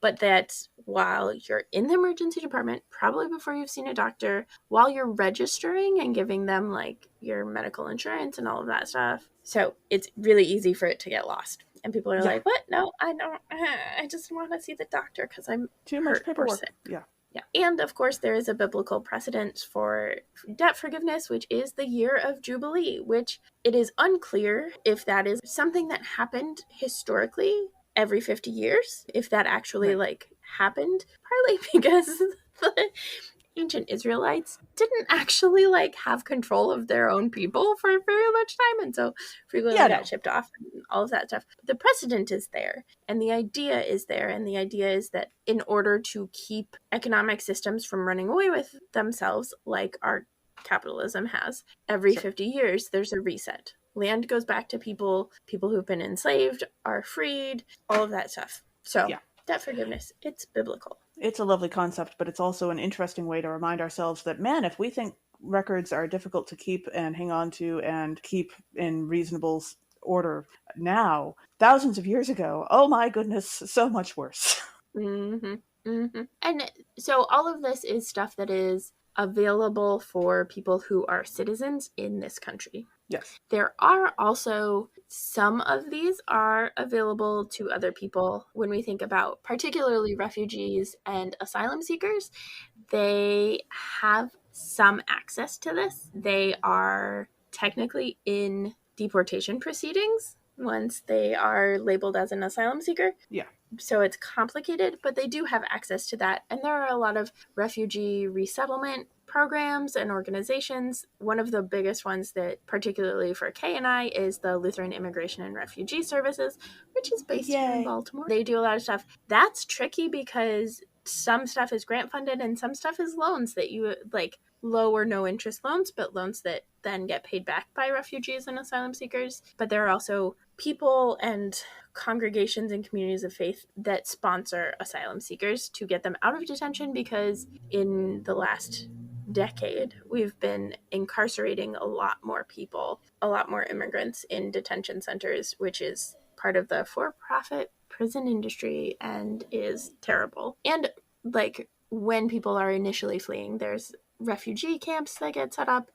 But that's while you're in the emergency department, probably before you've seen a doctor, while you're registering and giving them like your medical insurance and all of that stuff. So it's really easy for it to get lost. And people are Yeah. like, what? No, I don't. I just want to see the doctor because I'm Too much hurt or paperwork. sick. Yeah. Yeah. And of course, there is a biblical precedent for debt forgiveness, which is the year of Jubilee, which it is unclear if that is something that happened historically every 50 years, if that actually Right. like happened, partly because the ancient Israelites didn't actually like have control of their own people for very much time, and so frequently Yeah, got no. shipped off and all of that stuff. But the precedent is there, and the idea is there, and the idea is that in order to keep economic systems from running away with themselves, like our capitalism has, every Sure. 50 years there's a reset. Land goes back to people, people who've been enslaved are freed, all of that stuff. So, Yeah. debt forgiveness, it's biblical. It's a lovely concept, but it's also an interesting way to remind ourselves that, man, if we think records are difficult to keep and hang on to and keep in reasonable order now, thousands of years ago, oh my goodness, so much worse. Mm-hmm. Mm-hmm. And so all of this is stuff that is available for people who are citizens in this country. Yes. There are also some of these are available to other people when we think about particularly refugees and asylum seekers. They have some access to this. They are technically in deportation proceedings once they are labeled as an asylum seeker. Yeah. So it's complicated, but they do have access to that. And there are a lot of refugee resettlement programs and organizations. One of the biggest ones that particularly for Kay and I is the Lutheran Immigration and Refugee Services, which is based here in Yay. Baltimore. They do a lot of stuff. That's tricky because some stuff is grant funded and some stuff is loans that you like, low or no interest loans, but loans that then get paid back by refugees and asylum seekers. But there are also people and congregations and communities of faith that sponsor asylum seekers to get them out of detention, because in the last decade we've been incarcerating a lot more people, a lot more immigrants in detention centers, which is part of the for-profit prison industry and is terrible. And like, when people are initially fleeing, there's refugee camps that get set up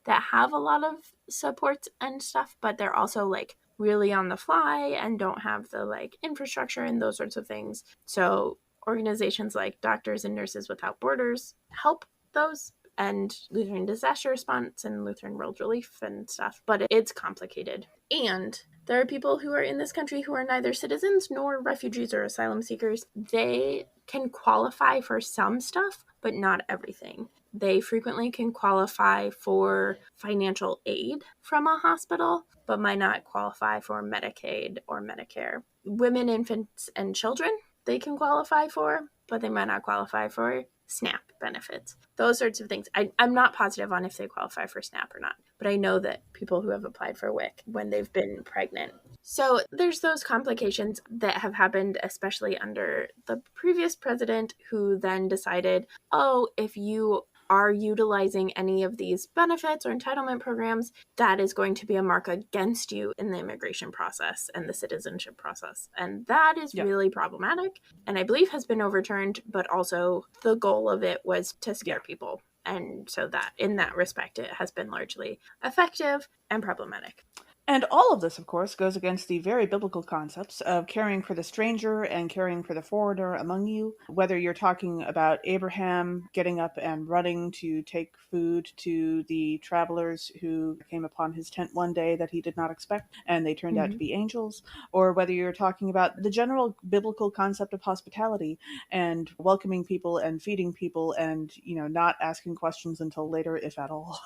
that have a lot of supports and stuff, but they're also like really on the fly and don't have the like infrastructure and those sorts of things. So organizations like Doctors and Nurses Without Borders help those, and Lutheran Disaster Response and Lutheran World Relief and stuff, but it's complicated. And there are people who are in this country who are neither citizens nor refugees or asylum seekers. They can qualify for some stuff, but not everything. They frequently can qualify for financial aid from a hospital, but might not qualify for Medicaid or Medicare. Women, infants, and children, they can qualify for, but they might not qualify for SNAP benefits. Those sorts of things. I'm not positive on if they qualify for SNAP or not, but I know that people who have applied for WIC when they've been pregnant. So there's those complications that have happened, especially under the previous president, who then decided, oh, if you are utilizing any of these benefits or entitlement programs, that is going to be a mark against you in the immigration process and the citizenship process. And that is really problematic, and I believe has been overturned, but also the goal of it was to scare people. And so that in that respect, it has been largely effective and problematic. And all of this, of course, goes against the very biblical concepts of caring for the stranger and caring for the foreigner among you. Whether you're talking about Abraham getting up and running to take food to the travelers who came upon his tent one day that he did not expect, and they turned out to be angels, or whether you're talking about the general biblical concept of hospitality and welcoming people and feeding people and, not asking questions until later, if at all.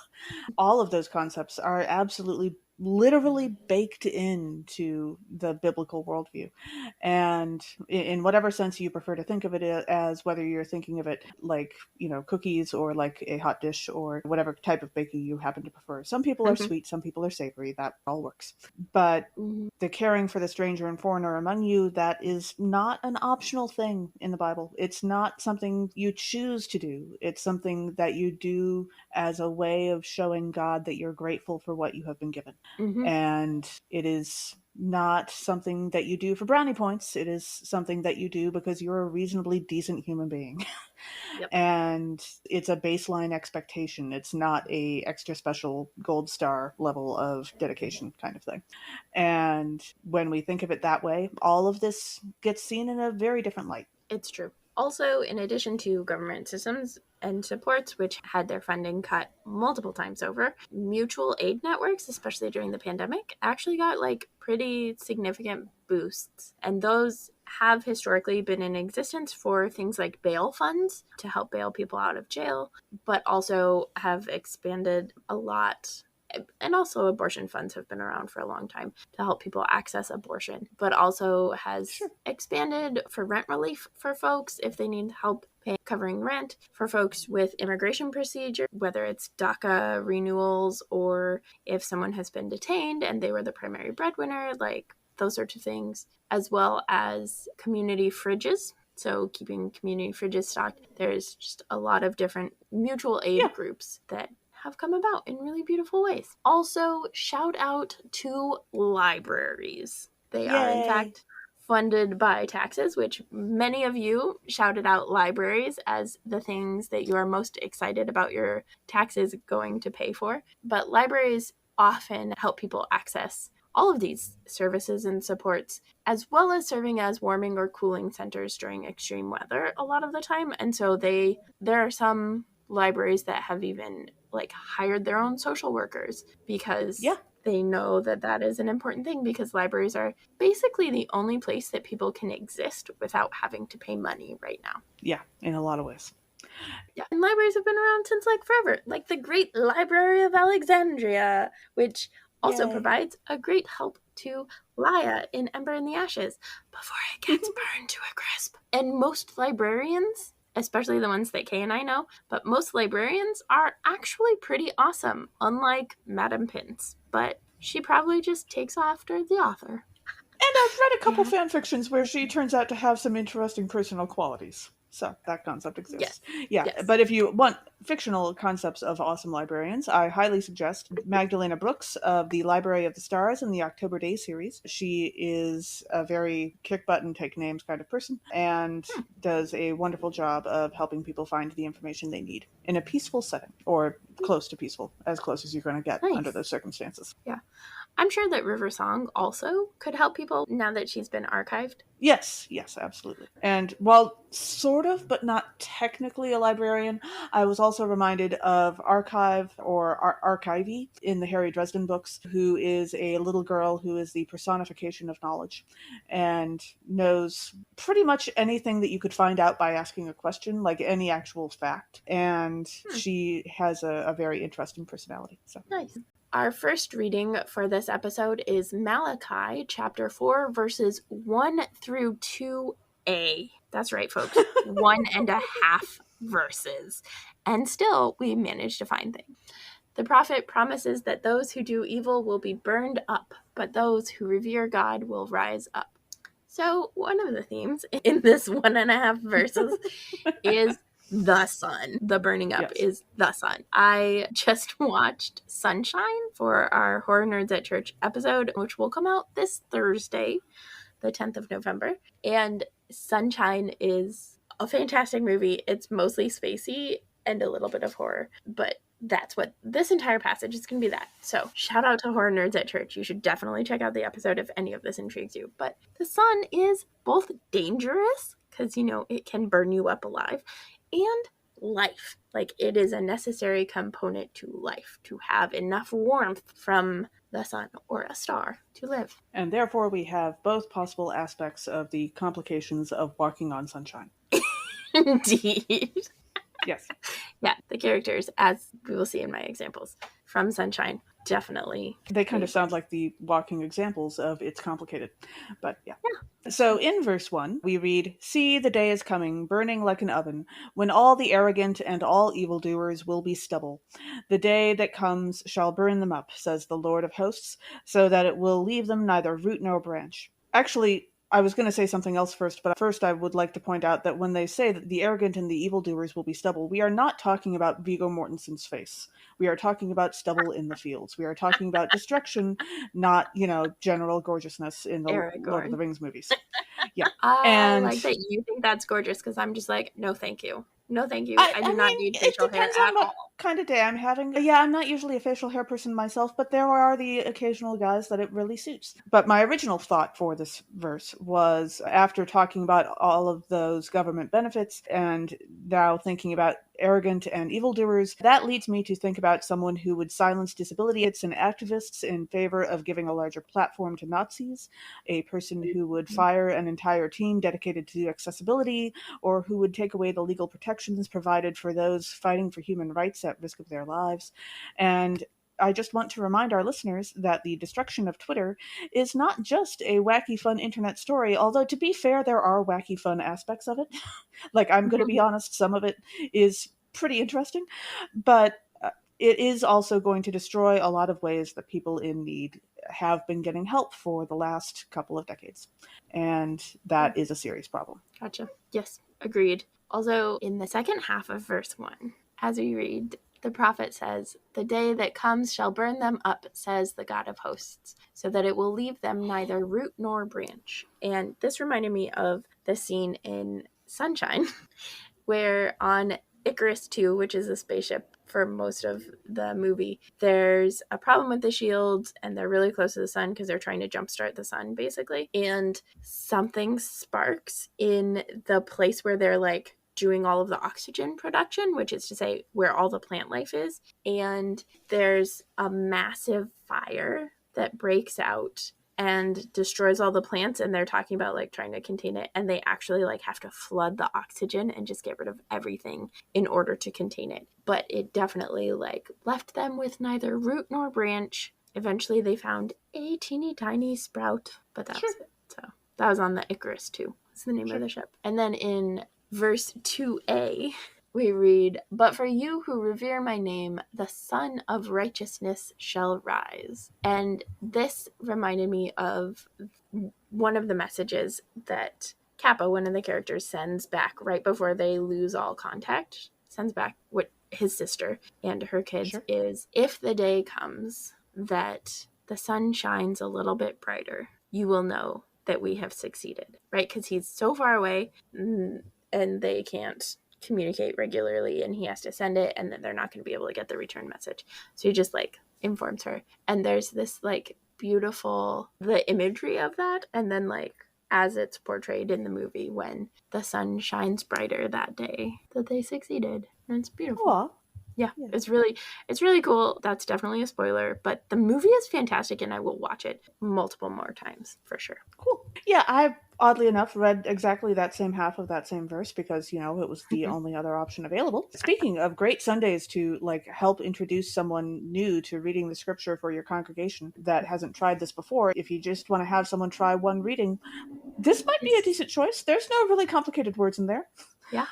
All of those concepts are absolutely literally baked into the biblical worldview. And in whatever sense you prefer to think of it as, whether you're thinking of it like, cookies or like a hot dish or whatever type of baking you happen to prefer. Some people are sweet, some people are savory, that all works. But the caring for the stranger and foreigner among you, that is not an optional thing in the Bible. It's not something you choose to do. It's something that you do as a way of showing God that you're grateful for what you have been given. And it is not something that you do for brownie points. It is something that you do because you're a reasonably decent human being. And it's a baseline expectation. It's not a extra special gold star level of dedication kind of thing. And when we think of it that way, all of this gets seen in a very different light. It's true. Also, in addition to government systems and supports, which had their funding cut multiple times over, mutual aid networks, especially during the pandemic, actually got like pretty significant boosts. And those have historically been in existence for things like bail funds to help bail people out of jail, but also have expanded a lot. And also abortion funds have been around for a long time to help people access abortion, but also has expanded for rent relief for folks if they need help covering rent, for folks with immigration procedure, whether it's DACA renewals or if someone has been detained and they were the primary breadwinner, like those sorts of things, as well as community fridges. So keeping community fridges stocked. There's just a lot of different mutual aid groups that have come about in really beautiful ways. Also, shout out to libraries. They are, in fact, funded by taxes, which many of you shouted out libraries as the things that you are most excited about your taxes going to pay for. But libraries often help people access all of these services and supports, as well as serving as warming or cooling centers during extreme weather a lot of the time. And so there are some libraries that have even like hired their own social workers because they know that that is an important thing because libraries are basically the only place that people can exist without having to pay money right now. Yeah, in a lot of ways. Yeah, and libraries have been around since like forever, like the Great Library of Alexandria, which also provides a great help to Laia in Ember in the Ashes before it gets burned to a crisp. And most librarians, especially the ones that Kay and I know, but most librarians are actually pretty awesome, unlike Madame Pince. But she probably just takes after the author. And I've read a couple fan fictions where she turns out to have some interesting personal qualities. So that concept exists. Yes. But if you want fictional concepts of awesome librarians, I highly suggest Magdalena Brooks of the Library of the Stars in the October Day series. She is a very kick-button, take-names kind of person and does a wonderful job of helping people find the information they need in a peaceful setting, or close to peaceful, as close as you're going to get under those circumstances. Yeah. I'm sure that River Song also could help people now that she's been archived. Yes, absolutely. And while sort of, but not technically a librarian, I was also reminded of Archive or Archivy in the Harry Dresden books, who is a little girl who is the personification of knowledge and knows pretty much anything that you could find out by asking a question, like any actual fact. And she has a very interesting personality. So. Nice. Our first reading for this episode is Malachi, chapter 4, verses 1 through 2a. That's right, folks. 1.5 verses. And still, we managed to find things. The prophet promises that those who do evil will be burned up, but those who revere God will rise up. So, one of the themes in this 1.5 verses is the sun. The burning up is the sun. I just watched Sunshine for our Horror Nerds at Church episode, which will come out this Thursday, the 10th of November. And Sunshine is a fantastic movie. It's mostly spacey and a little bit of horror, but that's what this entire passage is going to be that. So shout out to Horror Nerds at Church. You should definitely check out the episode if any of this intrigues you. But the sun is both dangerous, because, it can burn you up alive, and life. Like, it is a necessary component to life, to have enough warmth from the sun or a star to live. And therefore we have both possible aspects of the complications of walking on sunshine. Indeed. Yes. Yeah, the characters, as we will see in my examples from Sunshine, definitely. They kind of sound like the walking examples of It's Complicated. But yeah. So in verse 1, we read, "See, the day is coming, burning like an oven, when all the arrogant and all evildoers will be stubble. The day that comes shall burn them up, says the Lord of hosts, so that it will leave them neither root nor branch." Actually, I was going to say something else first, but first I would like to point out that when they say that the arrogant and the evildoers will be stubble, we are not talking about Viggo Mortensen's face. We are talking about stubble in the fields. We are talking about destruction, not, general gorgeousness in the Aragorn. Lord of the Rings movies. Yeah. I like that you think that's gorgeous, because I'm just like, no thank you. No thank you. I do not need facial hair at all. Kind of day I'm having. Yeah, I'm not usually a facial hair person myself, but there are the occasional guys that it really suits. But my original thought for this verse was, after talking about all of those government benefits and now thinking about arrogant and evildoers, that leads me to think about someone who would silence disability advocates and activists in favor of giving a larger platform to Nazis, a person who would fire an entire team dedicated to accessibility, or who would take away the legal protections provided for those fighting for human rights at risk of their lives. And I just want to remind our listeners that the destruction of Twitter is not just a wacky, fun internet story, although to be fair, there are wacky, fun aspects of it. Like, I'm going to be honest, some of it is pretty interesting, but it is also going to destroy a lot of ways that people in need have been getting help for the last couple of decades. And that is a serious problem. Gotcha. Yes, agreed. Also, in the second half of verse 1, as we read, the prophet says, "The day that comes shall burn them up, says the God of hosts, so that it will leave them neither root nor branch." And this reminded me of the scene in Sunshine, where on Icarus 2, which is a spaceship for most of the movie, there's a problem with the shields, and they're really close to the sun because they're trying to jumpstart the sun, basically. And something sparks in the place where they're, like, doing all of the oxygen production, which is to say where all the plant life is. And there's a massive fire that breaks out and destroys all the plants, and they're talking about like trying to contain it, and they actually like have to flood the oxygen and just get rid of everything in order to contain it. But it definitely like left them with neither root nor branch. Eventually they found a teeny tiny sprout, but that was it. So that was on the Icarus too. That's the name of the ship. And then in verse 2a, we read, "But for you who revere my name, the Sun of Righteousness shall rise." And this reminded me of one of the messages that Kappa, one of the characters, sends back right before they lose all contact. Sends back what his sister and her kids is, "If the day comes that the sun shines a little bit brighter, you will know that we have succeeded," right? Because he's so far away and they can't communicate regularly, and he has to send it, and then they're not going to be able to get the return message. So he just like informs her, and there's this like beautiful the imagery of that, and then like as it's portrayed in the movie when the sun shines brighter that day that they succeeded, and it's beautiful. Aww. Yeah, it's really cool. That's definitely a spoiler, but the movie is fantastic, and I will watch it multiple more times for sure. Cool. Yeah, I oddly enough read exactly that same half of that same verse because, you know, it was the only other option available. Speaking of great Sundays to like help introduce someone new to reading the scripture for your congregation that hasn't tried this before, if you just want to have someone try one reading, this might be a decent choice. There's no really complicated words in there. Yeah.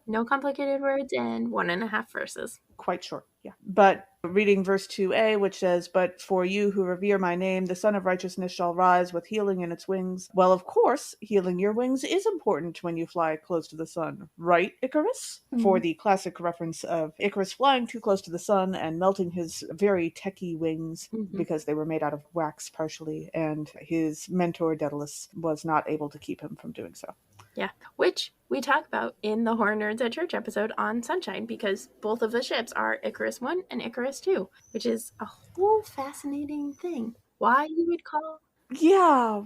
No complicated words and 1.5 verses. Quite short, yeah. But reading verse 2a, which says, "But for you who revere my name, the Sun of Righteousness shall rise with healing in its wings." Well, of course, healing your wings is important when you fly close to the sun, right, Icarus? Mm-hmm. For the classic reference of Icarus flying too close to the sun and melting his very techie wings because they were made out of wax partially, and his mentor Daedalus was not able to keep him from doing so. Yeah, which we talk about in the Horror Nerds at Church episode on Sunshine, because both of the ships are Icarus 1 and Icarus 2, which is a whole fascinating thing. Why you would call... Yeah,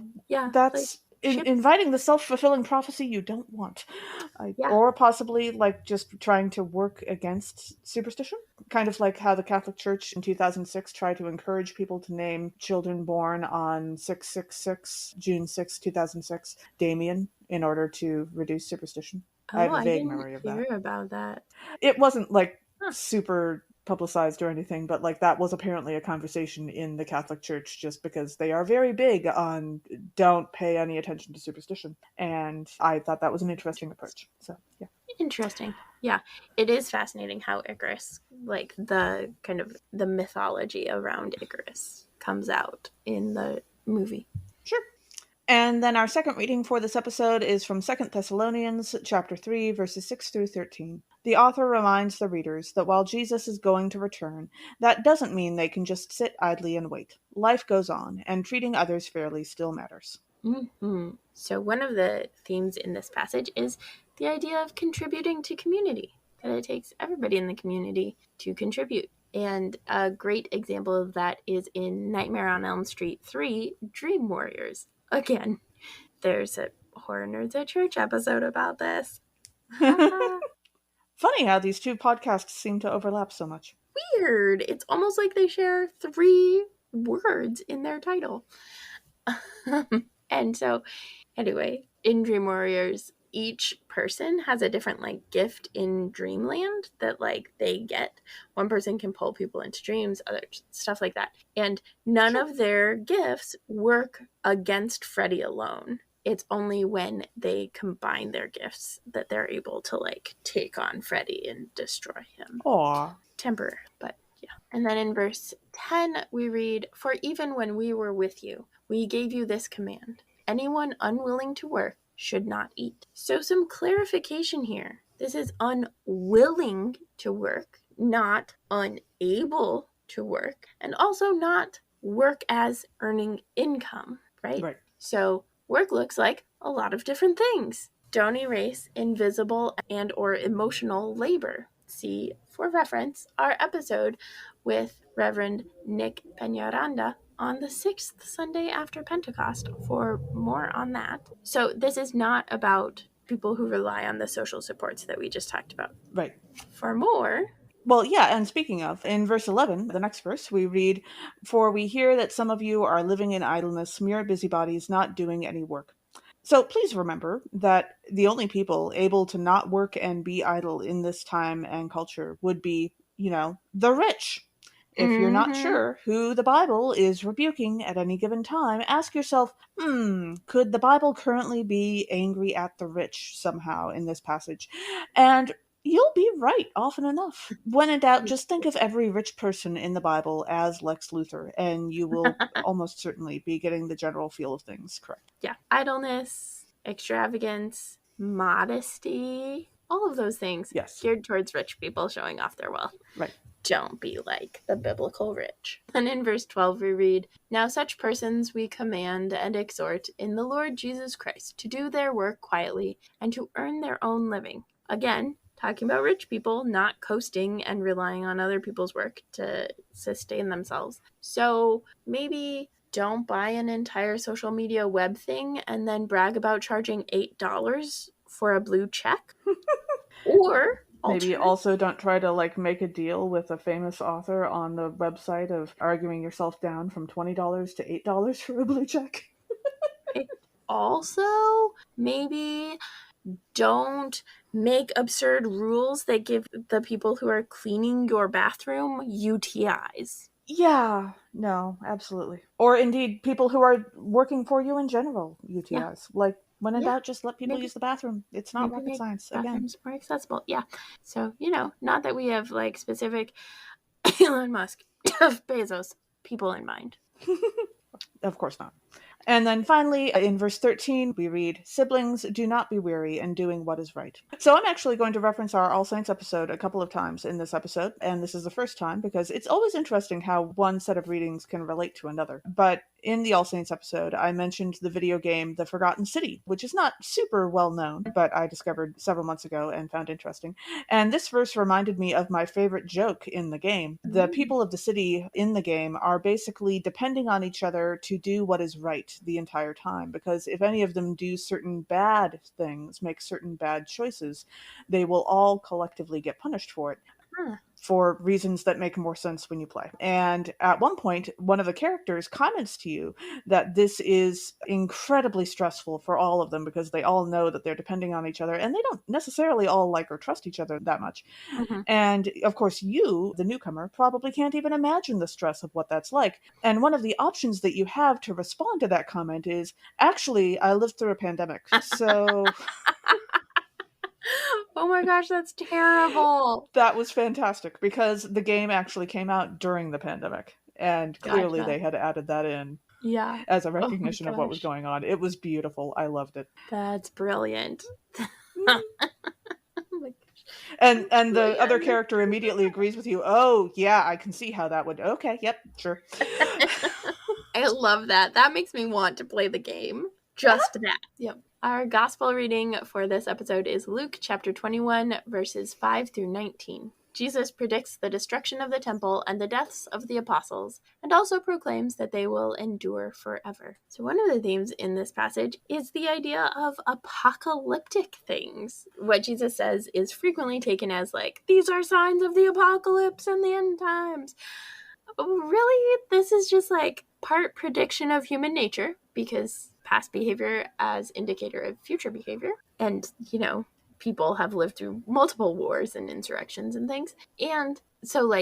that's like, inviting the self-fulfilling prophecy you don't want. Or possibly like just trying to work against superstition. Kind of like how the Catholic Church in 2006 tried to encourage people to name children born on 666, June 6, 2006, Damien, in order to reduce superstition. I have a vague memory of that. I didn't hear about that. It wasn't like super publicized or anything, but like that was apparently a conversation in the Catholic Church, just because they are very big on don't pay any attention to superstition. And I thought that was an interesting approach. So yeah. Interesting. Yeah, it is fascinating how Icarus, like the kind of the mythology around Icarus, comes out in the movie. Sure. And then our second reading for this episode is from 2 Thessalonians chapter 3, verses 6 through 13. The author reminds the readers that while Jesus is going to return, that doesn't mean they can just sit idly and wait. Life goes on, and treating others fairly still matters. Mm-hmm. So one of the themes in this passage is the idea of contributing to community, that it takes everybody in the community to contribute. And a great example of that is in Nightmare on Elm Street 3, Dream Warriors. Again, there's a Horror Nerds at Church episode about this. Funny how these two podcasts seem to overlap so much. Weird. It's almost like they share 3 words in their title. And so, anyway, in Dream Warriors, each person has a different like gift in Dreamland that like they get. One person can pull people into dreams, other stuff like that. And none of their gifts work against Freddy alone. It's only when they combine their gifts that they're able to like take on Freddy and destroy him. Aww. Temporary, but yeah. And then in verse 10, we read, "For even when we were with you, we gave you this command. Anyone unwilling to work should not eat." So some clarification here. This is unwilling to work, not unable to work, and also not work as earning income, right? Right. So work looks like a lot of different things. Don't erase invisible and or emotional labor. See, for reference, our episode with Reverend Nick Peñaranda on the 6th Sunday after Pentecost for more on that. So this is not about people who rely on the social supports that we just talked about. Right. For more... Well, yeah, and speaking of, in verse 11, the next verse, we read, "For we hear that some of you are living in idleness, mere busybodies, not doing any work." So please remember that the only people able to not work and be idle in this time and culture would be, the rich. If you're not Mm-hmm. sure who the Bible is rebuking at any given time, ask yourself, could the Bible currently be angry at the rich somehow in this passage? And you'll be right often enough. When in doubt, just think of every rich person in the Bible as Lex Luthor, and you will almost certainly be getting the general feel of things correct. Yeah. Idleness, extravagance, modesty, all of those things Yes. geared towards rich people showing off their wealth. Right. Don't be like the biblical rich. And in verse 12 we read, "Now such persons we command and exhort in the Lord Jesus Christ to do their work quietly and to earn their own living." Again, talking about rich people not coasting and relying on other people's work to sustain themselves. So maybe don't buy an entire social media web thing and then brag about charging $8 for a blue check. Or maybe also don't try to make a deal with a famous author on the website of arguing yourself down from $20 to $8 for a blue check. Also, maybe don't make absurd rules that give the people who are cleaning your bathroom UTIs. Yeah, no, absolutely. Or indeed, people who are working for you in general, UTIs. Yeah. Like, when in Yeah. doubt, just let people use the bathroom. It's not rocket science, again. Bathrooms more accessible. Yeah. So, not that we have specific Elon Musk, Jeff Bezos people in mind. Of course not. And then finally, in verse 13, we read, "Siblings, do not be weary in doing what is right." So I'm actually going to reference our All Saints episode a couple of times in this episode, and this is the first time because it's always interesting how one set of readings can relate to another. But in the All Saints episode, I mentioned the video game The Forgotten City, which is not super well known, but I discovered several months ago and found interesting. And this verse reminded me of my favorite joke in the game. The people of the city in the game are basically depending on each other to do what is right the entire time, because if any of them do certain bad things, make certain bad choices, they will all collectively get punished for it. For reasons that make more sense when you play. And at one point, one of the characters comments to you that this is incredibly stressful for all of them because they all know that they're depending on each other and they don't necessarily all like or trust each other that much. Mm-hmm. And of course, you, the newcomer, probably can't even imagine the stress of what that's like. And one of the options that you have to respond to that comment is, "Actually, I lived through a pandemic, so..." Oh my gosh, that's terrible. That was fantastic because the game actually came out during the pandemic, and clearly Gotcha. they had added that in Oh as a my recognition of what was gosh. going on. It was beautiful. I loved it. That's brilliant. And the other character immediately agrees with you. "Oh, yeah, I can see how that would..." "Okay, yep, sure." I love that. That makes me want to play the game. Just that. Yep. Our gospel reading for this episode is Luke chapter 21, verses 5 through 19. Jesus predicts the destruction of the temple and the deaths of the apostles, and also proclaims that they will endure forever. So one of the themes in this passage is the idea of apocalyptic things. What Jesus says is frequently taken as these are signs of the apocalypse and the end times. Really, this is just part prediction of human nature, because past behavior as indicator of future behavior. And, people have lived through multiple wars and insurrections and things. And so,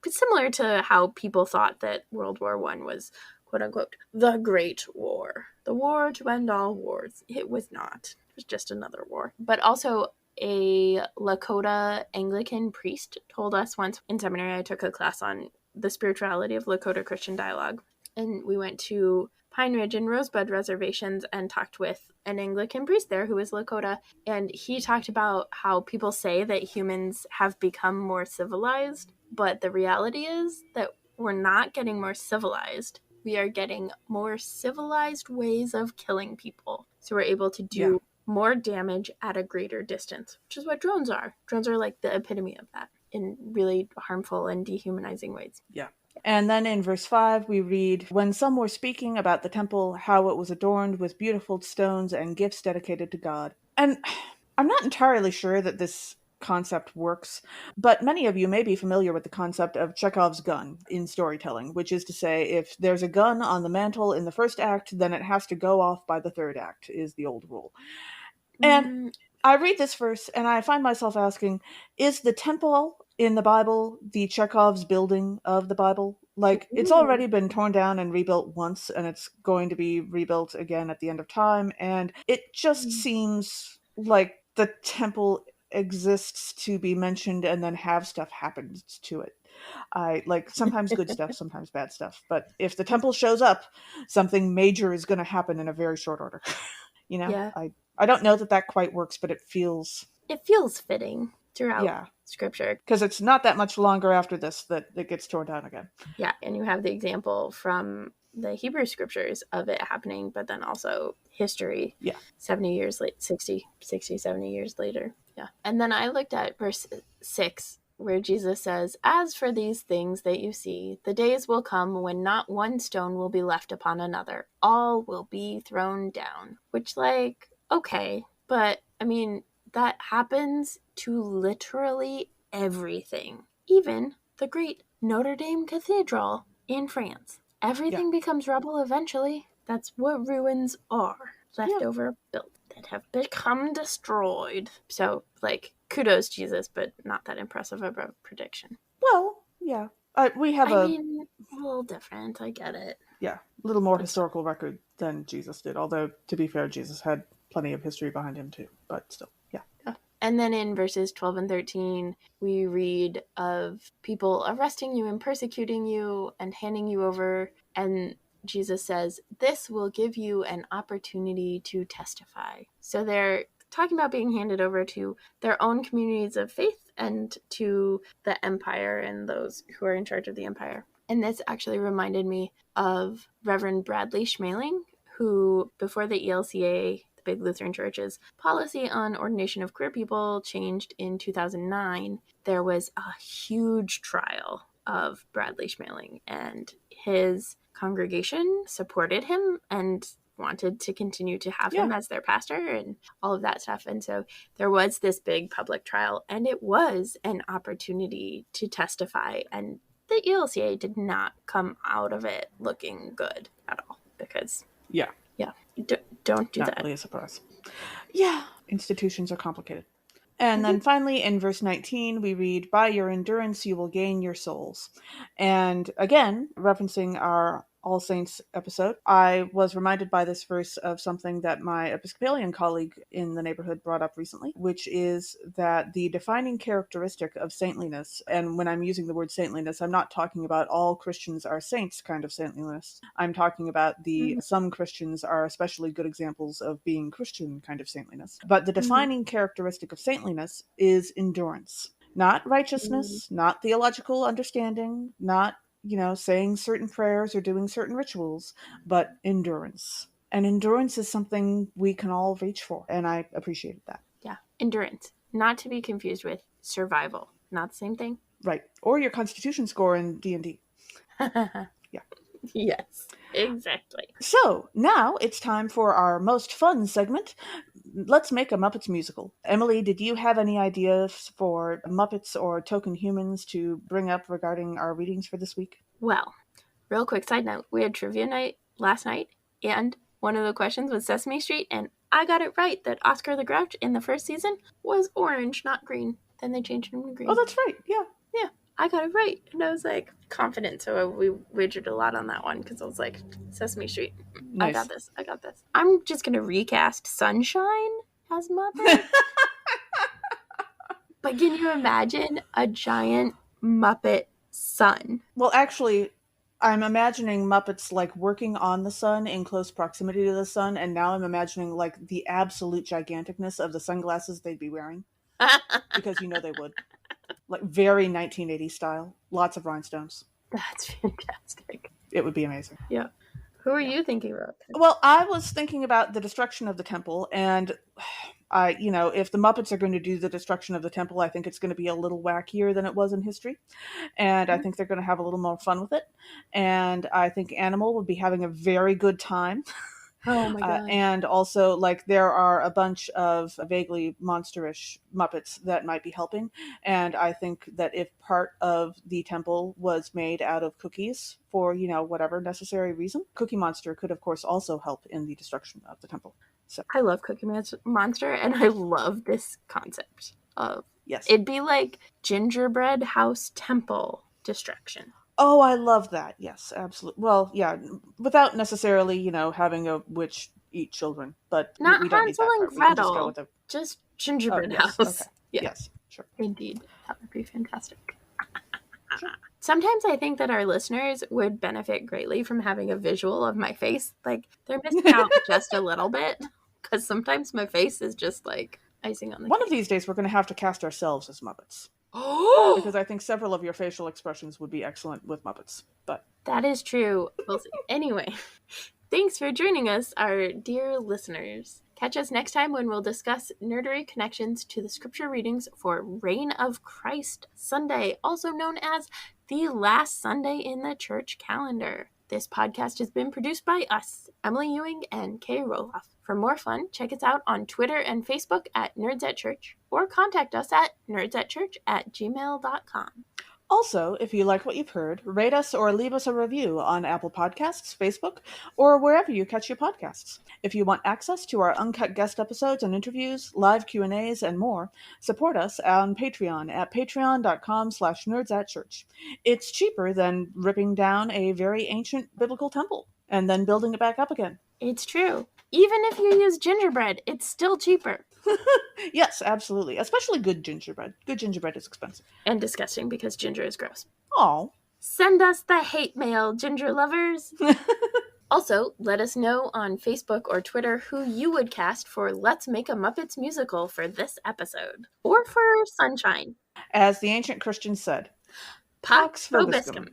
similar to how people thought that World War I was, quote unquote, the Great War, the war to end all wars. It was not. It was just another war. But also, a Lakota Anglican priest told us once in seminary, I took a class on the spirituality of Lakota Christian dialogue. And we went to Pine Ridge and Rosebud reservations and talked with an Anglican priest there who was Lakota. And he talked about how people say that humans have become more civilized, but the reality is that we're not getting more civilized. We are getting more civilized ways of killing people. So we're able to do more damage at a greater distance, which is what drones are. Drones are the epitome of that in really harmful and dehumanizing ways. Yeah. And then in verse 5, we read, "When some were speaking about the temple, how it was adorned with beautiful stones and gifts dedicated to God." And I'm not entirely sure that this concept works, but many of you may be familiar with the concept of Chekhov's gun in storytelling, which is to say, if there's a gun on the mantle in the first act, then it has to go off by the third act, is the old rule. And Mm, I read this verse and I find myself asking, is the temple in the Bible the Chekhov's building of the Bible? Like, it's ooh. already been torn down and rebuilt once, and it's going to be rebuilt again at the end of time. And it just Mm. seems like the temple exists to be mentioned and then have stuff happen to it. I like sometimes good stuff, sometimes bad stuff. But if the temple shows up, something major is going to happen in a very short order. You know, Yeah, I don't know that that quite works, but it feels, it feels fitting throughout yeah, scripture. because it's not that much longer after this that it gets torn down again. Yeah, and you have the example from the Hebrew scriptures of it happening, but then also history Yeah. 70 years late, 70 years later. Yeah. And then I looked at verse 6 where Jesus says, "As for these things that you see, the days will come when not one stone will be left upon another. All will be thrown down." Which, like, okay, but I mean, that happens to literally everything. Even the great Notre Dame Cathedral in France. Yeah. Everything becomes rubble eventually. That's what ruins are. Yeah. Leftover built that have become destroyed. So, like, kudos, Jesus, but not that impressive of a prediction. Well, yeah. We have I a, mean, a little different. I get it. yeah, little more But still. historical record than Jesus did. Although, to be fair, Jesus had plenty of history behind him too. But still, yeah. Yeah. And then in verses 12 and 13, we read of people arresting you and persecuting you and handing you over. And Jesus says, "This will give you an opportunity to testify." So they're talking about being handed over to their own communities of faith and to the empire and those who are in charge of the empire. And this actually reminded me of Reverend Bradley Schmaling, who, before the ELCA, the big Lutheran church's policy on ordination of queer people changed in 2009, there was a huge trial of Bradley Schmaling, and his congregation supported him and wanted to continue to have Yeah. him as their pastor and all of that stuff. And so there was this big public trial, and it was an opportunity to testify. And the ELCA did not come out of it looking good at all because, Yeah. yeah, don't do Not that. really a surprise. Yeah. Institutions are complicated. And Mm-hmm. then finally, in verse 19, we read, "By your endurance you will gain your souls." And again, referencing our All Saints episode, I was reminded by this verse of something that my Episcopalian colleague in the neighborhood brought up recently, which is that the defining characteristic of saintliness, and when I'm using the word saintliness, I'm not talking about all Christians are saints kind of saintliness. I'm talking about the Mm-hmm. some Christians are especially good examples of being Christian kind of saintliness. But the Mm-hmm. defining characteristic of saintliness is endurance. Not righteousness, not theological understanding, not, saying certain prayers or doing certain rituals, but endurance. And endurance is something we can all reach for, and I appreciated that. Yeah, endurance, not to be confused with survival. Not the same thing. Right. Or your constitution score in D&D. Yeah. Yes, exactly. So, now it's time for our most fun segment. Let's make a Muppets musical. Emily, did you have any ideas for Muppets or token humans to bring up regarding our readings for this week? Well, real quick side note, we had trivia night last night, and one of the questions was Sesame Street, and I got it right that Oscar the Grouch in the first season was orange, not green. Then they changed him to green. Oh, that's right. Yeah. Yeah, I got it right. And I was like confident. So we wagered a lot on that one because I was like, Sesame Street, Nice. I got this. I got this. I'm just going to recast Sunshine as Muppet. But can you imagine a giant Muppet sun? Well, actually, I'm imagining Muppets like working on the sun in close proximity to the sun, and now I'm imagining like the absolute giganticness of the sunglasses they'd be wearing. Because they would. Like very 1980s style. Lots of rhinestones. That's fantastic. It would be amazing. Yeah. Who are you thinking about? Well, I was thinking about the destruction of the temple, and if the Muppets are going to do the destruction of the temple, I think it's going to be a little wackier than it was in history, and I think they're going to have a little more fun with it, and I think Animal would be having a very good time. Oh my god. And also, like, there are a bunch of vaguely monsterish Muppets that might be helping. And I think that if part of the temple was made out of cookies for, whatever necessary reason, Cookie Monster could, of course, also help in the destruction of the temple. So I love Cookie Monster, and I love this concept of yes. it'd be like gingerbread house temple destruction. Oh, I love that. Yes, absolutely. Well, yeah, without necessarily, having a witch eat children, but Not we don't need Hansel that and part. We can just go Gretel, with the. just Oh, gingerbread yes. house. Okay. Yeah, Yes. Sure. indeed. That would be fantastic. Sure. Sometimes I think that our listeners would benefit greatly from having a visual of my face. Like, they're missing out just a little bit, because sometimes my face is just like icing on the One cake. of these days, we're going to have to cast ourselves as Muppets. Oh, Because I think several of your facial expressions would be excellent with Muppets. But that is true. We'll see. Anyway, thanks for joining us, our dear listeners. Catch us next time when we'll discuss nerdery connections to the scripture readings for Reign of Christ Sunday, also known as the last Sunday in the church calendar. This podcast has been produced by us, Emily Ewing and Kay Rohloff. For more fun, check us out on Twitter and Facebook at Nerds at Church, or contact us at nerdsatchurch@gmail.com. also, if you like what you've heard, rate us or leave us a review on Apple Podcasts, Facebook, or wherever you catch your podcasts. If you want access to our uncut guest episodes and interviews, live Q&As, and more, support us on Patreon at patreon.com/nerdsatchurch. It's cheaper than ripping down a very ancient biblical temple and then building it back up again. It's true. Even if you use gingerbread, it's still cheaper. Yes, absolutely. Especially good gingerbread. Good gingerbread is expensive. And disgusting, because ginger is gross. Oh. Send us the hate mail, ginger lovers. Also, let us know on Facebook or Twitter who you would cast for Let's Make a Muppets musical for this episode. Or for Sunshine. As the ancient Christians said, Pax Vobiscum. Vobiscum.